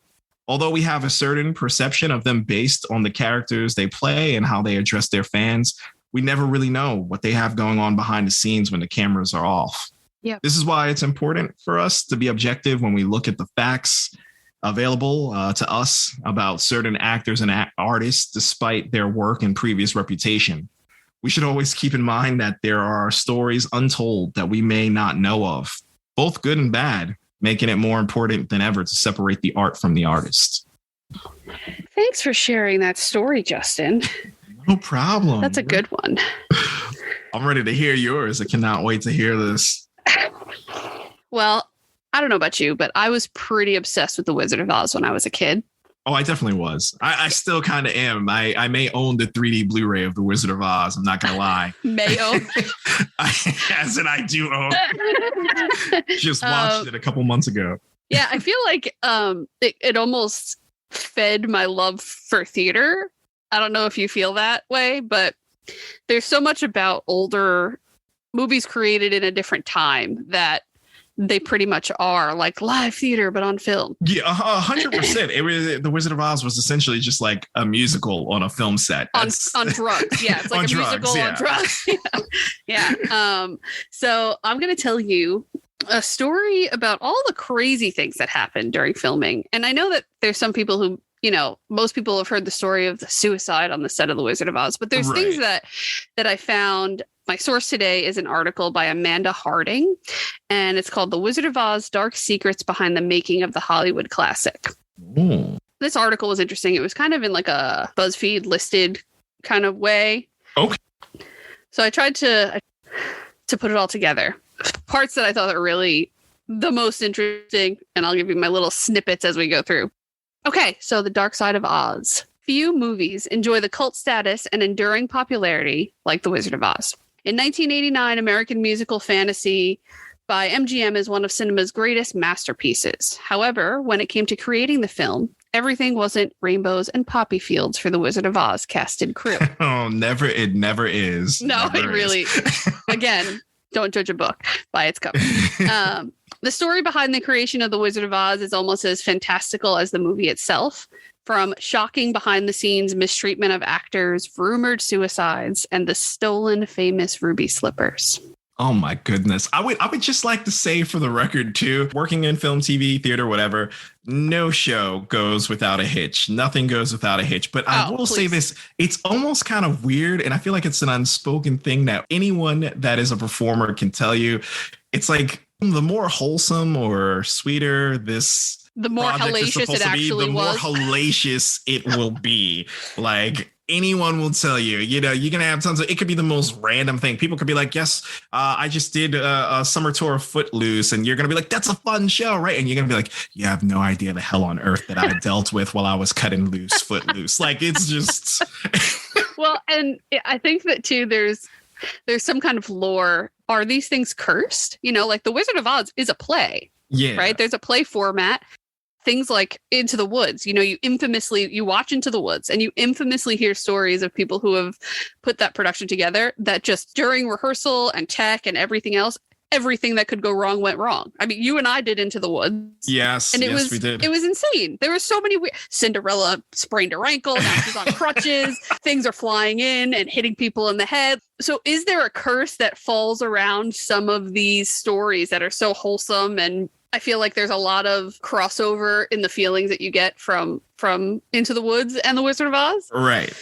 [SPEAKER 2] Although we have a certain perception of them based on the characters they play and how they address their fans, we never really know what they have going on behind the scenes when the cameras are off.
[SPEAKER 1] Yeah.
[SPEAKER 2] This is why it's important for us to be objective when we look at the facts available to us about certain actors and artists, despite their work and previous reputation. We should always keep in mind that there are stories untold that we may not know of, both good and bad, making it more important than ever to separate the art from the artist.
[SPEAKER 1] Thanks for sharing that story, Justin.
[SPEAKER 2] No problem.
[SPEAKER 1] That's a good one.
[SPEAKER 2] I'm ready to hear yours. I cannot wait to hear this.
[SPEAKER 1] Well, I don't know about you, but I was pretty obsessed with The Wizard of Oz when I was a kid.
[SPEAKER 2] Oh, I definitely was. I still kind of am. I may own the 3D Blu-ray of The Wizard of Oz. I'm not going to lie.
[SPEAKER 1] May own.
[SPEAKER 2] As in I do own. Just watched it a couple months ago.
[SPEAKER 1] Yeah, I feel like it almost fed my love for theater. I don't know if you feel that way, but there's so much about older movies created in a different time that they pretty much are like live theater, but on film.
[SPEAKER 2] Yeah, 100%. It was The Wizard of Oz was essentially just like a musical on a film set.
[SPEAKER 1] On drugs. Yeah, it's like a musical on drugs. Yeah. So I'm going to tell you a story about all the crazy things that happened during filming. And I know that there's some people who, you know, most people have heard the story of the suicide on the set of The Wizard of Oz, but there's things that I found. My source today is an article by Amanda Harding, and it's called The Wizard of Oz: Dark Secrets Behind the Making of the Hollywood Classic.
[SPEAKER 2] Ooh.
[SPEAKER 1] This article was interesting. It was kind of in like a BuzzFeed listed kind of way.
[SPEAKER 2] Okay.
[SPEAKER 1] So I tried to put it all together. Parts that I thought were really the most interesting, and I'll give you my little snippets as we go through. Okay, so The Dark Side of Oz. Few movies enjoy the cult status and enduring popularity like The Wizard of Oz. In 1989, American musical fantasy by MGM is one of cinema's greatest masterpieces. However, when it came to creating the film, everything wasn't rainbows and poppy fields for the Wizard of Oz cast and crew.
[SPEAKER 2] Oh, never. It never is.
[SPEAKER 1] No,
[SPEAKER 2] never
[SPEAKER 1] it really, again, don't judge a book by its cover. The story behind the creation of the Wizard of Oz is almost as fantastical as the movie itself. From shocking behind-the-scenes mistreatment of actors, rumored suicides, and the stolen famous ruby slippers.
[SPEAKER 2] Oh my goodness. I would just like to say for the record too, working in film, TV, theater, whatever, no show goes without a hitch. Nothing goes without a hitch. But I will say this, it's almost kind of weird. And I feel like it's an unspoken thing that anyone that is a performer can tell you. It's like the more wholesome or sweeter the more hellacious it actually was, the more hellacious it will be. Like anyone will tell you, you know, you're going to have tons of, it could be the most random thing. People could be like, yes, I just did a summer tour of Footloose. And you're going to be like, that's a fun show, right? And you're going to be like, you have no idea the hell on earth that I dealt with while I was cutting loose Footloose. Like it's just.
[SPEAKER 1] Well, and I think that too, there's some kind of lore. Are these things cursed? You know, like The Wizard of Oz is a play.
[SPEAKER 2] Yeah.
[SPEAKER 1] Right. There's a play format. Things like Into the Woods, you know, you watch Into the Woods and you infamously hear stories of people who have put that production together that just during rehearsal and tech and everything else, everything that could go wrong went wrong. I mean, you and I did Into the Woods.
[SPEAKER 2] Yes,
[SPEAKER 1] and
[SPEAKER 2] we did.
[SPEAKER 1] It was insane. There were so many Cinderella sprained her ankle, now she's on crutches, things are flying in and hitting people in the head. So is there a curse that falls around some of these stories that are so wholesome? And I feel like there's a lot of crossover in the feelings that you get from Into the Woods and The Wizard of Oz.
[SPEAKER 2] Right.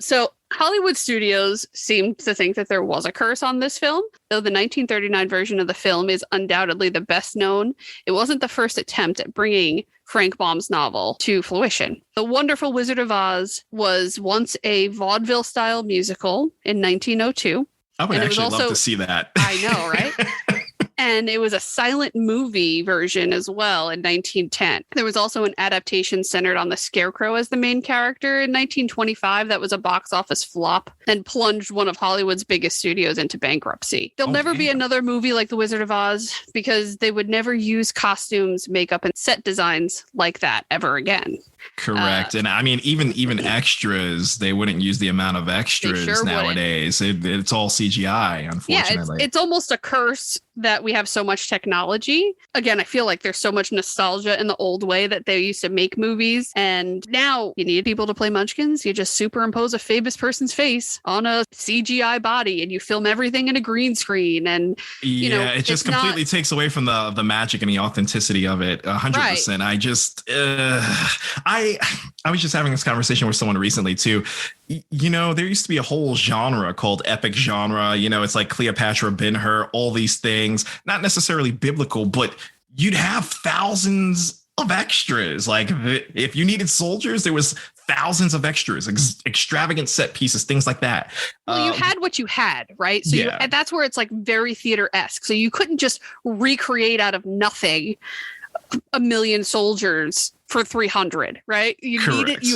[SPEAKER 1] So Hollywood studios seemed to think that there was a curse on this film. Though the 1939 version of the film is undoubtedly the best known, it wasn't the first attempt at bringing Frank Baum's novel to fruition. The Wonderful Wizard of Oz was once a vaudeville-style musical in 1902.
[SPEAKER 2] I would actually love to see that.
[SPEAKER 1] I know, right? And it was a silent movie version as well in 1910. There was also an adaptation centered on the Scarecrow as the main character in 1925 that was a box office flop and plunged one of Hollywood's biggest studios into bankruptcy. There'll never be another movie like The Wizard of Oz because they would never use costumes, makeup, and set designs like that ever again.
[SPEAKER 2] Correct. And I mean, even extras, they wouldn't use the amount of extras nowadays. It's all CGI, unfortunately.
[SPEAKER 1] Yeah, it's almost a curse that we have so much technology. Again, I feel like there's so much nostalgia in the old way that they used to make movies. And now you need people to play munchkins. You just superimpose a famous person's face on a CGI body and you film everything in a green screen. And,
[SPEAKER 2] it just completely takes away from the magic and the authenticity of it. 100%. Right. I was just having this conversation with someone recently too. There used to be a whole genre called epic genre. It's like Cleopatra, Ben-Hur, all these things, not necessarily biblical, but you'd have thousands of extras. Like if you needed soldiers, there was thousands of extras, extravagant set pieces, things like that.
[SPEAKER 1] Well, you had what you had, right? So that's where it's like very theater-esque. So you couldn't just recreate out of nothing a million soldiers for 300, right? You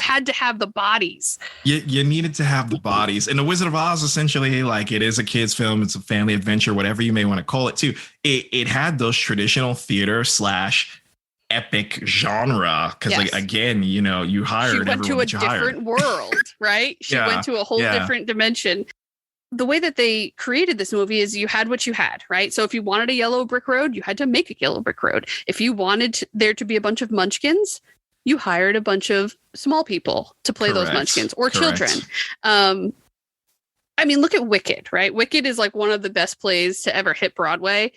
[SPEAKER 1] had to have the bodies.
[SPEAKER 2] You needed to have the bodies. And The Wizard of Oz, essentially, like it is a kid's film. It's a family adventure, whatever you may want to call it too. It had those traditional theater / epic genre. Because again, you hired.
[SPEAKER 1] She went to a different world, right? She went to a whole different dimension. The way that they created this movie is you had what you had, right? So if you wanted a yellow brick road, you had to make a yellow brick road. If you wanted there to be a bunch of munchkins, you hired a bunch of small people to play those munchkins or children. Look at Wicked, right? Wicked is like one of the best plays to ever hit Broadway.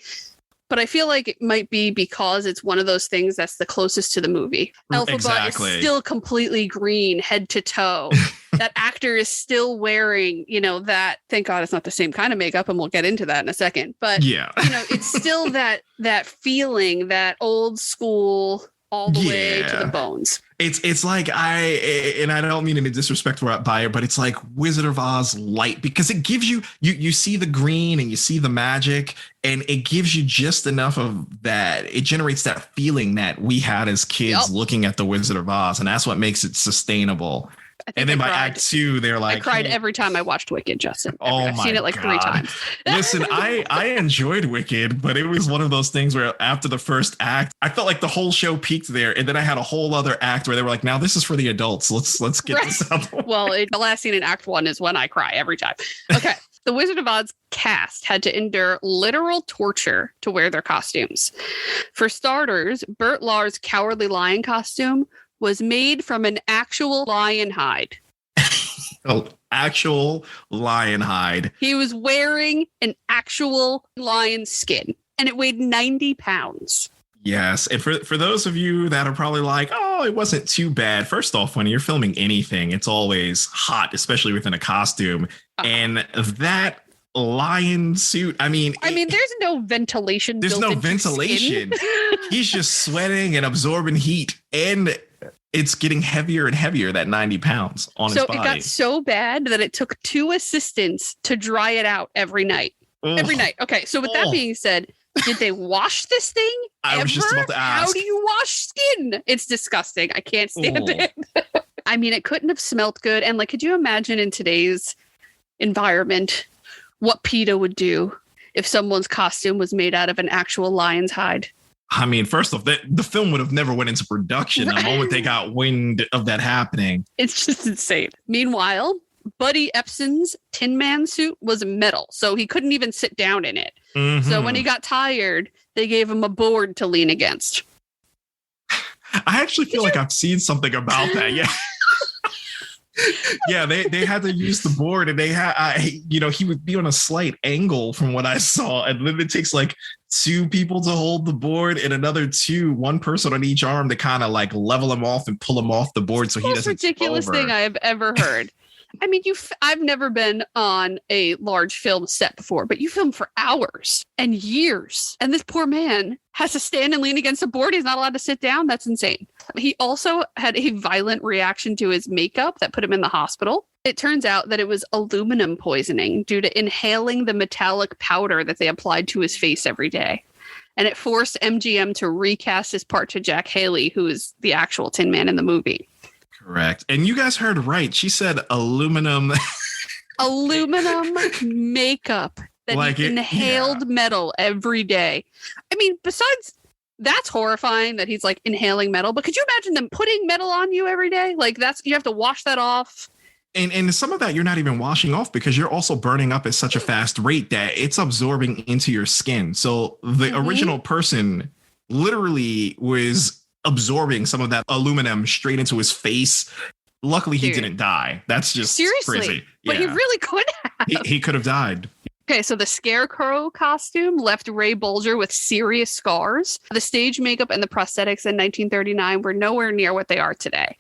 [SPEAKER 1] But I feel like it might be because it's one of those things that's the closest to the movie. Elphaba is still completely green head to toe. That actor is still wearing, that, thank God it's not the same kind of makeup, and we'll get into that in a second. But, it's still that feeling, that old school, all the way to the bones.
[SPEAKER 2] It's like I don't mean any disrespect by it, but it's like Wizard of Oz light, because it gives you see the green and you see the magic, and it gives you just enough of that. It generates that feeling that we had as kids looking at the Wizard of Oz, and that's what makes it sustainable. And then by Act 2, they're like,
[SPEAKER 1] I cried every time I watched Wicked, Justin. I've seen it like 3 times.
[SPEAKER 2] Listen, I enjoyed Wicked, but it was one of those things where after the first act, I felt like the whole show peaked there. And then I had a whole other act where they were like, now this is for the adults. Let's get this out.
[SPEAKER 1] Well, the last scene in Act 1 is when I cry every time. Okay. The Wizard of Oz cast had to endure literal torture to wear their costumes. For starters, Bert Lahr's Cowardly Lion costume was made from an actual lion hide.
[SPEAKER 2] Actual lion hide.
[SPEAKER 1] He was wearing an actual lion skin, and it weighed 90 pounds.
[SPEAKER 2] Yes. And for those of you that are probably like, oh, it wasn't too bad. First off, when you're filming anything, it's always hot, especially within a costume. And that lion suit,
[SPEAKER 1] there's no ventilation.
[SPEAKER 2] There's no ventilation. He's just sweating and absorbing heat. And it's getting heavier and heavier, that 90 pounds on his body.
[SPEAKER 1] So it got so bad that it took 2 assistants to dry it out every night. Ugh. Every night. Okay, so with that being said, did they wash this thing
[SPEAKER 2] I was just about to ask.
[SPEAKER 1] How do you wash skin? It's disgusting. I can't stand it. It couldn't have smelt good. And could you imagine in today's environment what PETA would do if someone's costume was made out of an actual lion's hide?
[SPEAKER 2] First off, the film would have never went into production the moment they got wind of that happening.
[SPEAKER 1] It's just insane. Meanwhile, Buddy Epson's Tin Man suit was metal, so he couldn't even sit down in it. Mm-hmm. So when he got tired, they gave him a board to lean against.
[SPEAKER 2] I actually feel like I've seen something about that. Yeah. Yeah, they had to use the board, and they had, he would be on a slight angle from what I saw, and then it takes 2 people to hold the board, and another 2, one person on each arm to kind of level him off and pull him off the board so he doesn't.
[SPEAKER 1] Most ridiculous thing I have ever heard. I mean, I've never been on a large film set before, but you film for hours and years. And this poor man has to stand and lean against a board. He's not allowed to sit down. That's insane. He also had a violent reaction to his makeup that put him in the hospital. It turns out that it was aluminum poisoning due to inhaling the metallic powder that they applied to his face every day. And it forced MGM to recast his part to Jack Haley, who is the actual Tin Man in the movie.
[SPEAKER 2] Correct. And you guys heard right. She said aluminum.
[SPEAKER 1] Aluminum makeup that like he inhaled metal every day. I mean, besides, that's horrifying that he's like inhaling metal. But could you imagine them putting metal on you every day? Like you have to wash that off.
[SPEAKER 2] And some of that you're not even washing off because you're also burning up at such a fast rate that it's absorbing into your skin. So the original person literally was absorbing some of that aluminum straight into his face. Luckily, he didn't die. That's just
[SPEAKER 1] seriously
[SPEAKER 2] crazy.
[SPEAKER 1] But he really could have.
[SPEAKER 2] He could have died.
[SPEAKER 1] Okay, so the Scarecrow costume left Ray Bolger with serious scars. The stage makeup and the prosthetics in 1939 were nowhere near what they are today.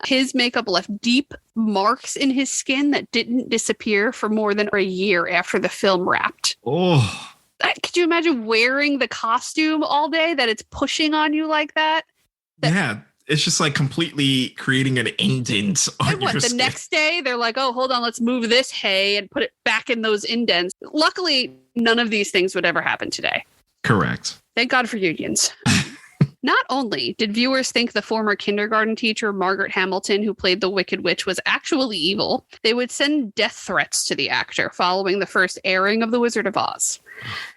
[SPEAKER 1] His makeup left deep marks in his skin that didn't disappear for more than a year after the film wrapped.
[SPEAKER 2] Oh.
[SPEAKER 1] Could you imagine wearing the costume all day, that it's pushing on you like that?
[SPEAKER 2] Yeah, it's just like completely creating an indent on your skin.
[SPEAKER 1] The next day, they're like, oh, hold on, let's move this hay and put it back in those indents. Luckily, none of these things would ever happen today.
[SPEAKER 2] Correct.
[SPEAKER 1] Thank God for unions. Not only did viewers think the former kindergarten teacher, Margaret Hamilton, who played the Wicked Witch, was actually evil, they would send death threats to the actor following the first airing of The Wizard of Oz.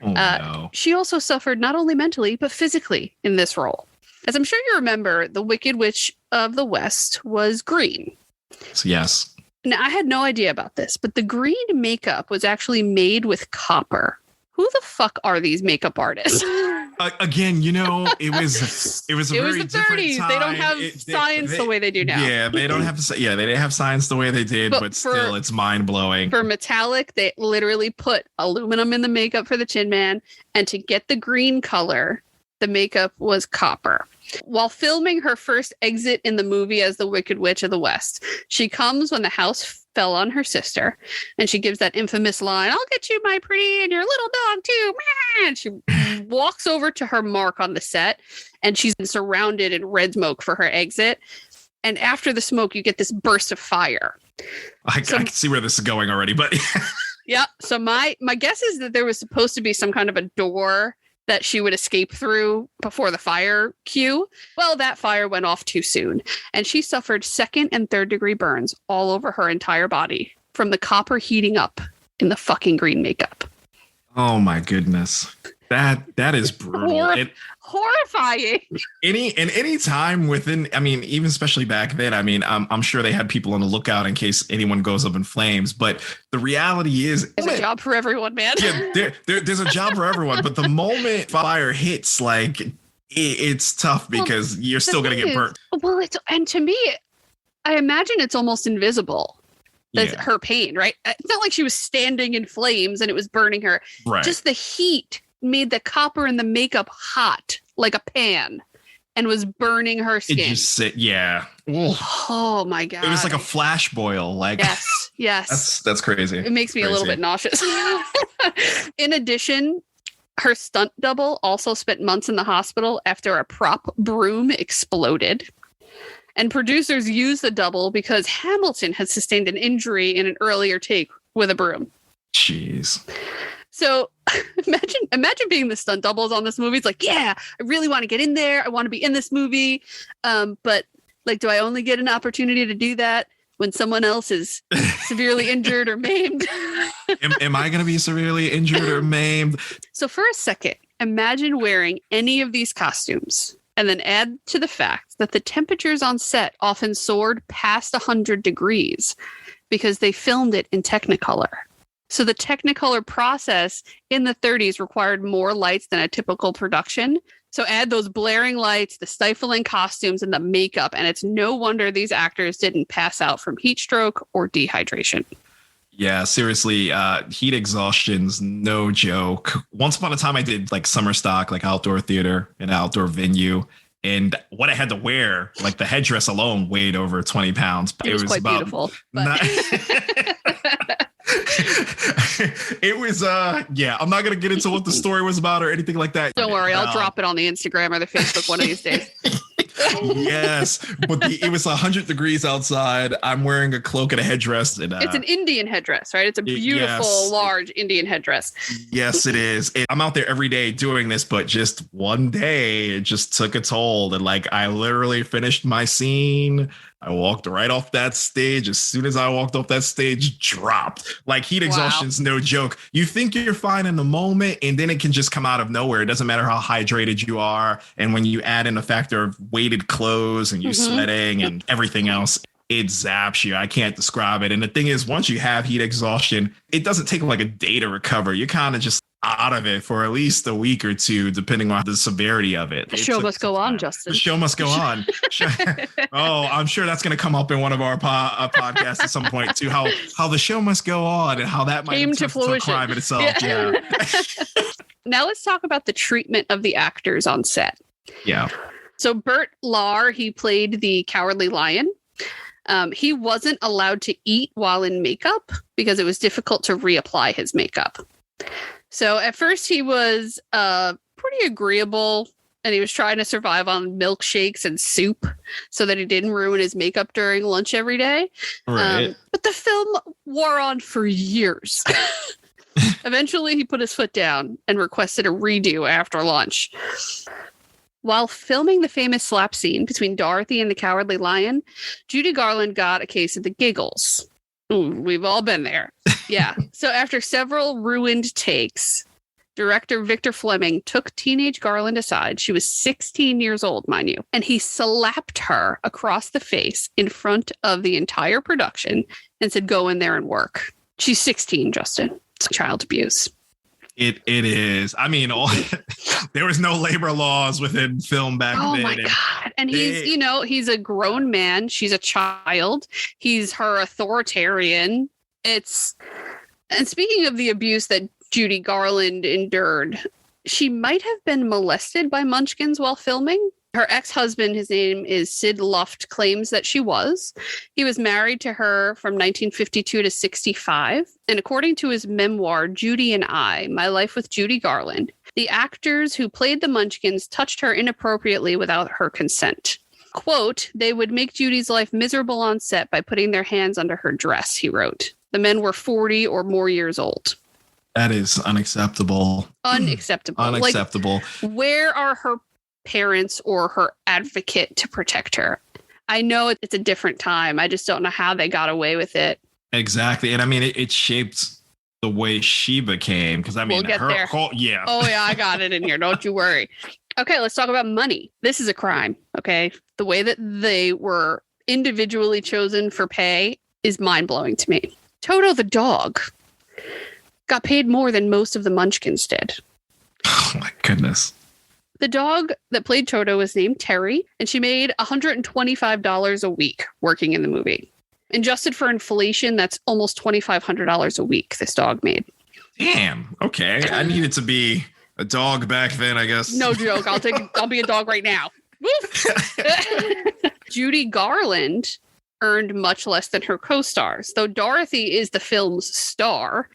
[SPEAKER 2] Oh, no.
[SPEAKER 1] She also suffered not only mentally, but physically in this role. As I'm sure you remember, the Wicked Witch of the West was green.
[SPEAKER 2] Yes.
[SPEAKER 1] Now, I had no idea about this, but the green makeup was actually made with copper. Who the fuck are these makeup artists?
[SPEAKER 2] Again, it was a very
[SPEAKER 1] the 30s.
[SPEAKER 2] Time.
[SPEAKER 1] They don't have science the way they do now.
[SPEAKER 2] Yeah, they don't have to say. Yeah, they didn't have science the way they did, but still, it's mind blowing.
[SPEAKER 1] For metallic, they literally put aluminum in the makeup for the Tin Man, and to get the green color, the makeup was copper. While filming her first exit in the movie as the Wicked Witch of the West, she comes when the house fell on her sister, and she gives that infamous line, "I'll get you, my pretty, and your little dog too." And she walks over to her mark on the set, and she's surrounded in red smoke for her exit. And after the smoke, you get this burst of fire.
[SPEAKER 2] I can see where this is going already, but
[SPEAKER 1] yeah. So my guess is that there was supposed to be some kind of a door that she would escape through before the fire cue. Well, that fire went off too soon, and she suffered 2nd and 3rd degree burns all over her entire body from the copper heating up in the fucking green makeup.
[SPEAKER 2] Oh my goodness. That is brutal.
[SPEAKER 1] Horrifying.
[SPEAKER 2] Any time within, I mean, even especially back then, I mean, I'm sure they had people on the lookout in case anyone goes up in flames. But the reality is,
[SPEAKER 1] there's a job for everyone, man.
[SPEAKER 2] Yeah, there's a job for everyone. But the moment fire hits, like it's tough because you're still going to get burnt.
[SPEAKER 1] Well, and to me, I imagine it's almost invisible. That's her pain, right? It's not like she was standing in flames and it was burning her.
[SPEAKER 2] Right.
[SPEAKER 1] Just the heat made the copper in the makeup hot like a pan and was burning her skin.
[SPEAKER 2] It just yeah.
[SPEAKER 1] Oh my God.
[SPEAKER 2] It was like a flash boil. Like
[SPEAKER 1] yes.
[SPEAKER 2] That's crazy.
[SPEAKER 1] It makes me a little bit nauseous. In addition, her stunt double also spent months in the hospital after a prop broom exploded. And producers used the double because Hamilton had sustained an injury in an earlier take with a broom.
[SPEAKER 2] Jeez.
[SPEAKER 1] So imagine being the stunt doubles on this movie. It's like, yeah, I really want to get in there. I want to be in this movie. But like, do I only get an opportunity to do that when someone else is severely injured or maimed?
[SPEAKER 2] Am I going to be severely injured or maimed?
[SPEAKER 1] So for a second, imagine wearing any of these costumes and then add to the fact that the temperatures on set often soared past 100 degrees because they filmed it in Technicolor. So the Technicolor process in the 30s required more lights than a typical production. So add those blaring lights, the stifling costumes, and the makeup, and it's no wonder these actors didn't pass out from heat stroke or dehydration.
[SPEAKER 2] Yeah, seriously, heat exhaustion's no joke. Once upon a time, I did like summer stock, like outdoor theater and outdoor venue. And what I had to wear, like the headdress alone, weighed over 20 pounds.
[SPEAKER 1] It was quite beautiful. But...
[SPEAKER 2] It was, I'm not going to get into what the story was about or anything like that.
[SPEAKER 1] Don't worry. I'll drop it on the Instagram or the Facebook one of these days.
[SPEAKER 2] Yes, but it was 100 degrees outside. I'm wearing a cloak and a headdress. And,
[SPEAKER 1] it's an Indian headdress, right? It's a beautiful, large Indian headdress.
[SPEAKER 2] Yes, it is. I'm out there every day doing this, but just one day it just took a toll. And like, I literally finished my scene. I walked right off that stage. As soon as I walked off that stage, dropped. Like heat exhaustion's no joke. You think you're fine in the moment, and then it can just come out of nowhere. It doesn't matter how hydrated you are. And when you add in a factor of weighted clothes and you sweating and everything else, it zaps you. I can't describe it. And the thing is, once you have heat exhaustion, it doesn't take like a day to recover. You're kind of just out of it for at least a week or two, depending on the severity of it.
[SPEAKER 1] The show must go on, Justin.
[SPEAKER 2] The show must go on. Oh, I'm sure that's going to come up in one of our podcasts at some point too. How the show must go on and how that might
[SPEAKER 1] came to fruition.
[SPEAKER 2] A crime in itself. Yeah.
[SPEAKER 1] Now let's talk about the treatment of the actors on set.
[SPEAKER 2] Yeah.
[SPEAKER 1] So Bert Lahr, he played the Cowardly Lion. He wasn't allowed to eat while in makeup because it was difficult to reapply his makeup. So at first he was pretty agreeable, and he was trying to survive on milkshakes and soup so that he didn't ruin his makeup during lunch every day.
[SPEAKER 2] Right.
[SPEAKER 1] But the film wore on for years. Eventually he put his foot down and requested a redo after lunch. While filming the famous slap scene between Dorothy and the Cowardly Lion, Judy Garland got a case of the giggles. Ooh, we've all been there. Yeah. So after several ruined takes, director Victor Fleming took teenage Garland aside. She was 16 years old, mind you. And he slapped her across the face in front of the entire production and said, go in there and work. She's 16, Justin. It's child abuse.
[SPEAKER 2] It is. I mean, there was no labor laws within film back then.
[SPEAKER 1] Oh my God. And he's a grown man. She's a child. He's her authoritarian. And speaking of the abuse that Judy Garland endured, she might have been molested by Munchkins while filming. Her ex-husband, his name is Sid Luft, claims that she was. He was married to her from 1952 to 65. And according to his memoir, Judy and I, My Life with Judy Garland, the actors who played the Munchkins touched her inappropriately without her consent. Quote, they would make Judy's life miserable on set by putting their hands under her dress, he wrote. The men were 40 or more years old.
[SPEAKER 2] That is unacceptable.
[SPEAKER 1] Unacceptable.
[SPEAKER 2] Unacceptable.
[SPEAKER 1] Like, where are her parents or her advocate to protect her? I know it's a different time. I just don't know how they got away with it.
[SPEAKER 2] Exactly. And I mean, it shaped the way she became. Because I mean,
[SPEAKER 1] we'll get there.
[SPEAKER 2] Yeah.
[SPEAKER 1] Oh, yeah, I got it in here. Don't you worry. Okay, let's talk about money. This is a crime. Okay. The way that they were individually chosen for pay is mind-blowing to me. Toto the dog got paid more than most of the Munchkins did.
[SPEAKER 2] Oh, my goodness.
[SPEAKER 1] The dog that played Toto was named Terry, and she made $125 a week working in the movie. Adjusted for inflation, that's almost $2,500 a week this dog made.
[SPEAKER 2] Damn. Okay. I needed to be a dog back then, I guess.
[SPEAKER 1] No joke. I'll be a dog right now. Judy Garland earned much less than her co-stars. Though Dorothy is the film's star,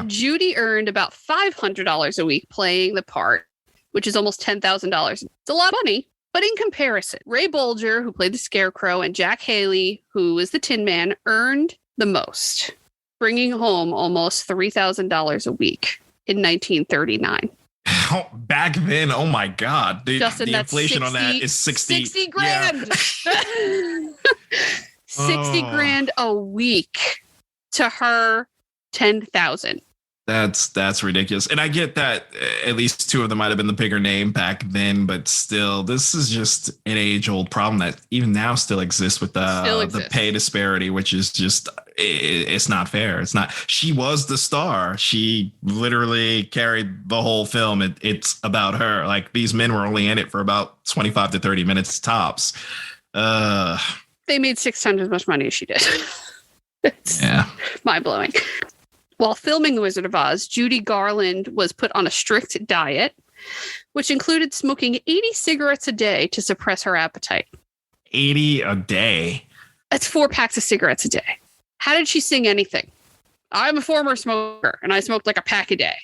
[SPEAKER 1] Judy earned about $500 a week playing the part, which is almost $10,000. It's a lot of money, but in comparison, Ray Bolger, who played the Scarecrow, and Jack Haley, who was the Tin Man, earned the most, bringing home almost $3,000 a week in 1939.
[SPEAKER 2] Oh, back then, oh my God.
[SPEAKER 1] Justin,
[SPEAKER 2] the inflation 60, on that is 60
[SPEAKER 1] grand. Yeah. 60 grand a week to her 10,000.
[SPEAKER 2] That's ridiculous. And I get that at least two of them might have been the bigger name back then, but still, this is just an age-old problem that even now still exists with the pay disparity, which is just, it's not fair. It's not. She was the star. She literally carried the whole film. It's about her. Like, these men were only in it for about 25 to 30 minutes tops.
[SPEAKER 1] They made 6 times as much money as she did. It's mind-blowing. While filming The Wizard of Oz, Judy Garland was put on a strict diet. which included smoking 80 cigarettes a day to suppress her appetite.
[SPEAKER 2] 80 a day?
[SPEAKER 1] That's 4 packs of cigarettes a day. How did she sing anything? I'm a former smoker, and I smoked like a pack a day.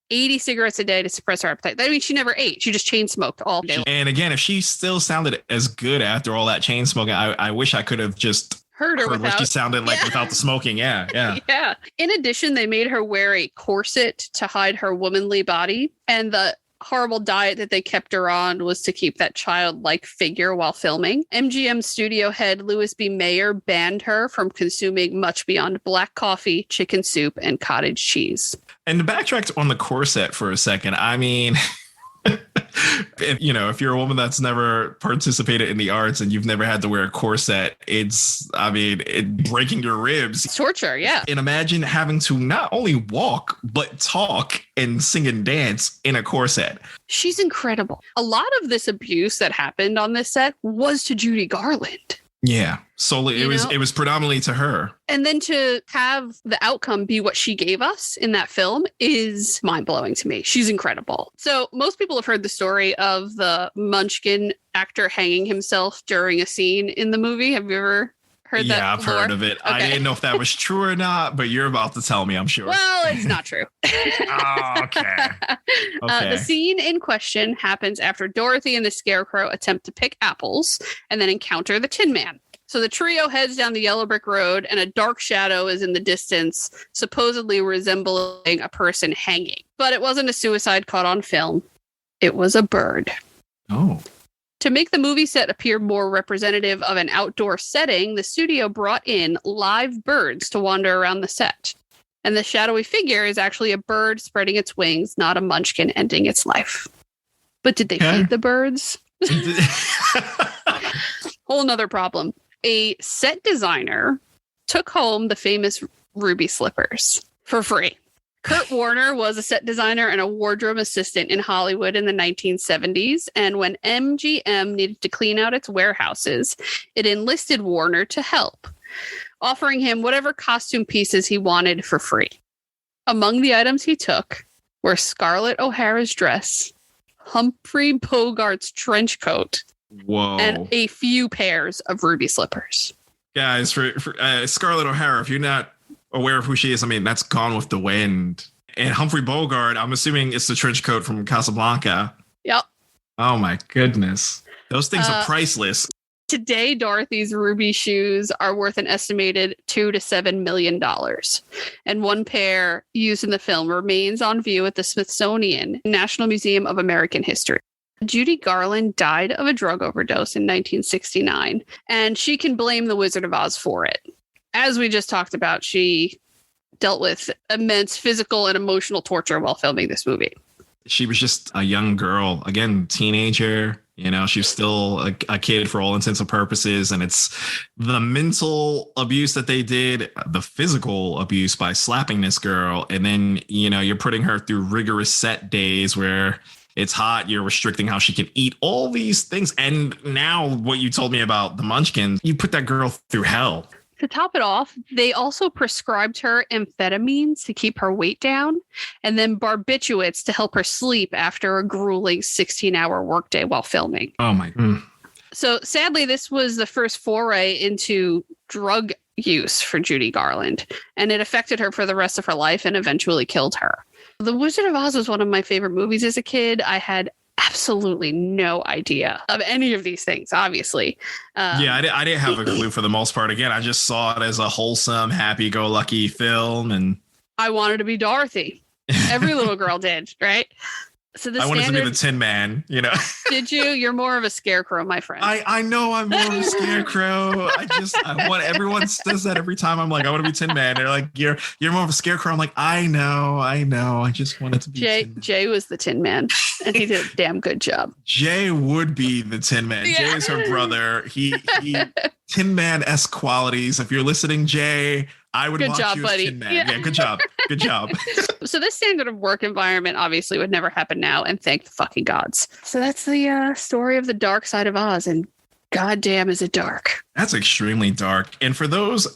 [SPEAKER 1] 80 cigarettes a day to suppress her appetite. That means she never ate. She just chain smoked all day long.
[SPEAKER 2] And again, if she still sounded as good after all that chain smoking, I wish I could have just
[SPEAKER 1] heard what she
[SPEAKER 2] sounded like without the smoking. Yeah.
[SPEAKER 1] In addition, they made her wear a corset to hide her womanly body. And the horrible diet that they kept her on was to keep that childlike figure while filming. MGM studio head Louis B. Mayer banned her from consuming much beyond black coffee, chicken soup, and cottage cheese.
[SPEAKER 2] And to backtrack on the corset for a second, I mean, if you're a woman that's never participated in the arts and you've never had to wear a corset, it's breaking your ribs.
[SPEAKER 1] It's torture, yeah.
[SPEAKER 2] And imagine having to not only walk, but talk and sing and dance in a corset.
[SPEAKER 1] She's incredible. A lot of this abuse that happened on this set was to Judy Garland.
[SPEAKER 2] Yeah. So it was predominantly to her.
[SPEAKER 1] And then to have the outcome be what she gave us in that film is mind-blowing to me. She's incredible. So most people have heard the story of the Munchkin actor hanging himself during a scene in the movie. Have you ever heard that?
[SPEAKER 2] Yeah, I've heard of it. Okay. I didn't know if that was true or not, but you're about to tell me, I'm sure.
[SPEAKER 1] Well, it's not true.
[SPEAKER 2] Oh, okay.
[SPEAKER 1] The scene in question happens after Dorothy and the Scarecrow attempt to pick apples and then encounter the Tin Man. So the trio heads down the yellow brick road and a dark shadow is in the distance, supposedly resembling a person hanging. But it wasn't a suicide caught on film. It was a bird.
[SPEAKER 2] Oh.
[SPEAKER 1] To make the movie set appear more representative of an outdoor setting, the studio brought in live birds to wander around the set. And the shadowy figure is actually a bird spreading its wings, not a munchkin ending its life. But did they feed the birds? Whole nother problem. A set designer took home the famous ruby slippers for free. Kurt Warner was a set designer and a wardrobe assistant in Hollywood in the 1970s. And when MGM needed to clean out its warehouses, it enlisted Warner to help, offering him whatever costume pieces he wanted for free. Among the items he took were Scarlett O'Hara's dress, Humphrey Bogart's trench coat, and a few pairs of ruby slippers.
[SPEAKER 2] Guys, for Scarlett O'Hara, if you're not aware of who she is, I mean, that's Gone with the Wind. And Humphrey Bogart, I'm assuming it's the trench coat from Casablanca.
[SPEAKER 1] Yep.
[SPEAKER 2] Oh my goodness. Those things are priceless.
[SPEAKER 1] Today, Dorothy's ruby shoes are worth an estimated $2 to $7 million. And one pair used in the film remains on view at the Smithsonian National Museum of American History. Judy Garland died of a drug overdose in 1969, and she can blame the Wizard of Oz for it. As we just talked about, she dealt with immense physical and emotional torture while filming this movie.
[SPEAKER 2] She was just a young girl, again, teenager. She's still a kid for all intents and purposes. And it's the mental abuse that they did, the physical abuse by slapping this girl. And then, you're putting her through rigorous set days where it's hot. You're restricting how she can eat, all these things. And now what you told me about the Munchkins, you put that girl through hell.
[SPEAKER 1] To top it off, they also prescribed her amphetamines to keep her weight down and then barbiturates to help her sleep after a grueling 16-hour workday while filming.
[SPEAKER 2] Oh, my God.
[SPEAKER 1] So sadly, this was the first foray into drug use for Judy Garland, and it affected her for the rest of her life and eventually killed her. The Wizard of Oz was one of my favorite movies as a kid. I had absolutely no idea of any of these things, obviously.
[SPEAKER 2] I didn't have a clue for the most part. Again, I just saw it as a wholesome, happy-go-lucky film. And
[SPEAKER 1] I wanted to be Dorothy. Every little girl did, right? So
[SPEAKER 2] I wanted to be the Tin Man,
[SPEAKER 1] Did you? You're more of a scarecrow, my friend.
[SPEAKER 2] I know I'm more of a scarecrow. I want everyone says that every time I'm like, I want to be Tin Man. They're like, you're more of a scarecrow. I'm like, I know. I just wanted to be Tin Man.
[SPEAKER 1] Jay was the Tin Man, and he did a damn good job.
[SPEAKER 2] Jay would be the Tin Man. Yeah. Jay is her brother. He Tin Man-esque qualities. If you're listening, Jay, I would watch you as Tin Man. Yeah, good job. Good job.
[SPEAKER 1] So this standard of work environment obviously would never happen now, and thank the fucking gods. So that's the story of the dark side of Oz, and God damn, is it dark.
[SPEAKER 2] That's extremely dark. And for those,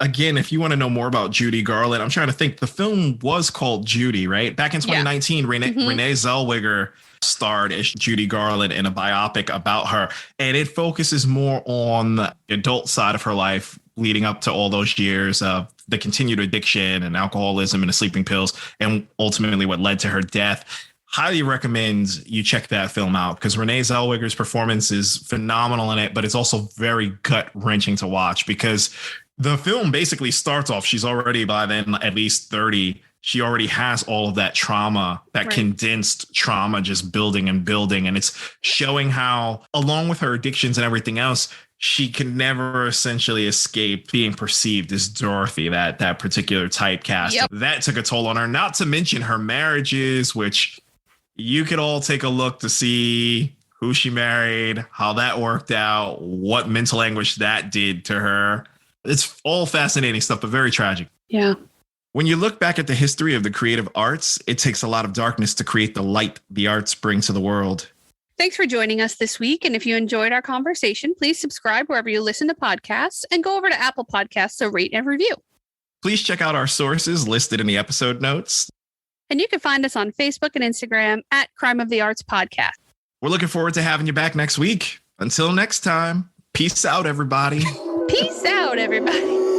[SPEAKER 2] again, if you want to know more about Judy Garland, I'm trying to think. The film was called Judy, right? Back in 2019, Renee Zellweger starred as Judy Garland in a biopic about her. And it focuses more on the adult side of her life leading up to all those years of the continued addiction and alcoholism and the sleeping pills, and ultimately what led to her death. Highly recommend you check that film out because Renee Zellweger's performance is phenomenal in it, but it's also very gut-wrenching to watch because the film basically starts off, she's already by then at least 30. She already has all of that trauma, that condensed trauma just building and building. And it's showing how, along with her addictions and everything else, she can never essentially escape being perceived as Dorothy, that particular typecast. Yep. That took a toll on her, not to mention her marriages, which you could all take a look to see who she married, how that worked out, what mental anguish that did to her. It's all fascinating stuff, but very tragic.
[SPEAKER 1] Yeah.
[SPEAKER 2] When you look back at the history of the creative arts, it takes a lot of darkness to create the light the arts bring to the world.
[SPEAKER 1] Thanks for joining us this week. And if you enjoyed our conversation, please subscribe wherever you listen to podcasts and go over to Apple Podcasts to rate and review.
[SPEAKER 2] Please check out our sources listed in the episode notes.
[SPEAKER 1] And you can find us on Facebook and Instagram at Crime of the Arts Podcast.
[SPEAKER 2] We're looking forward to having you back next week. Until next time, peace out, everybody.
[SPEAKER 1] Peace out, everybody.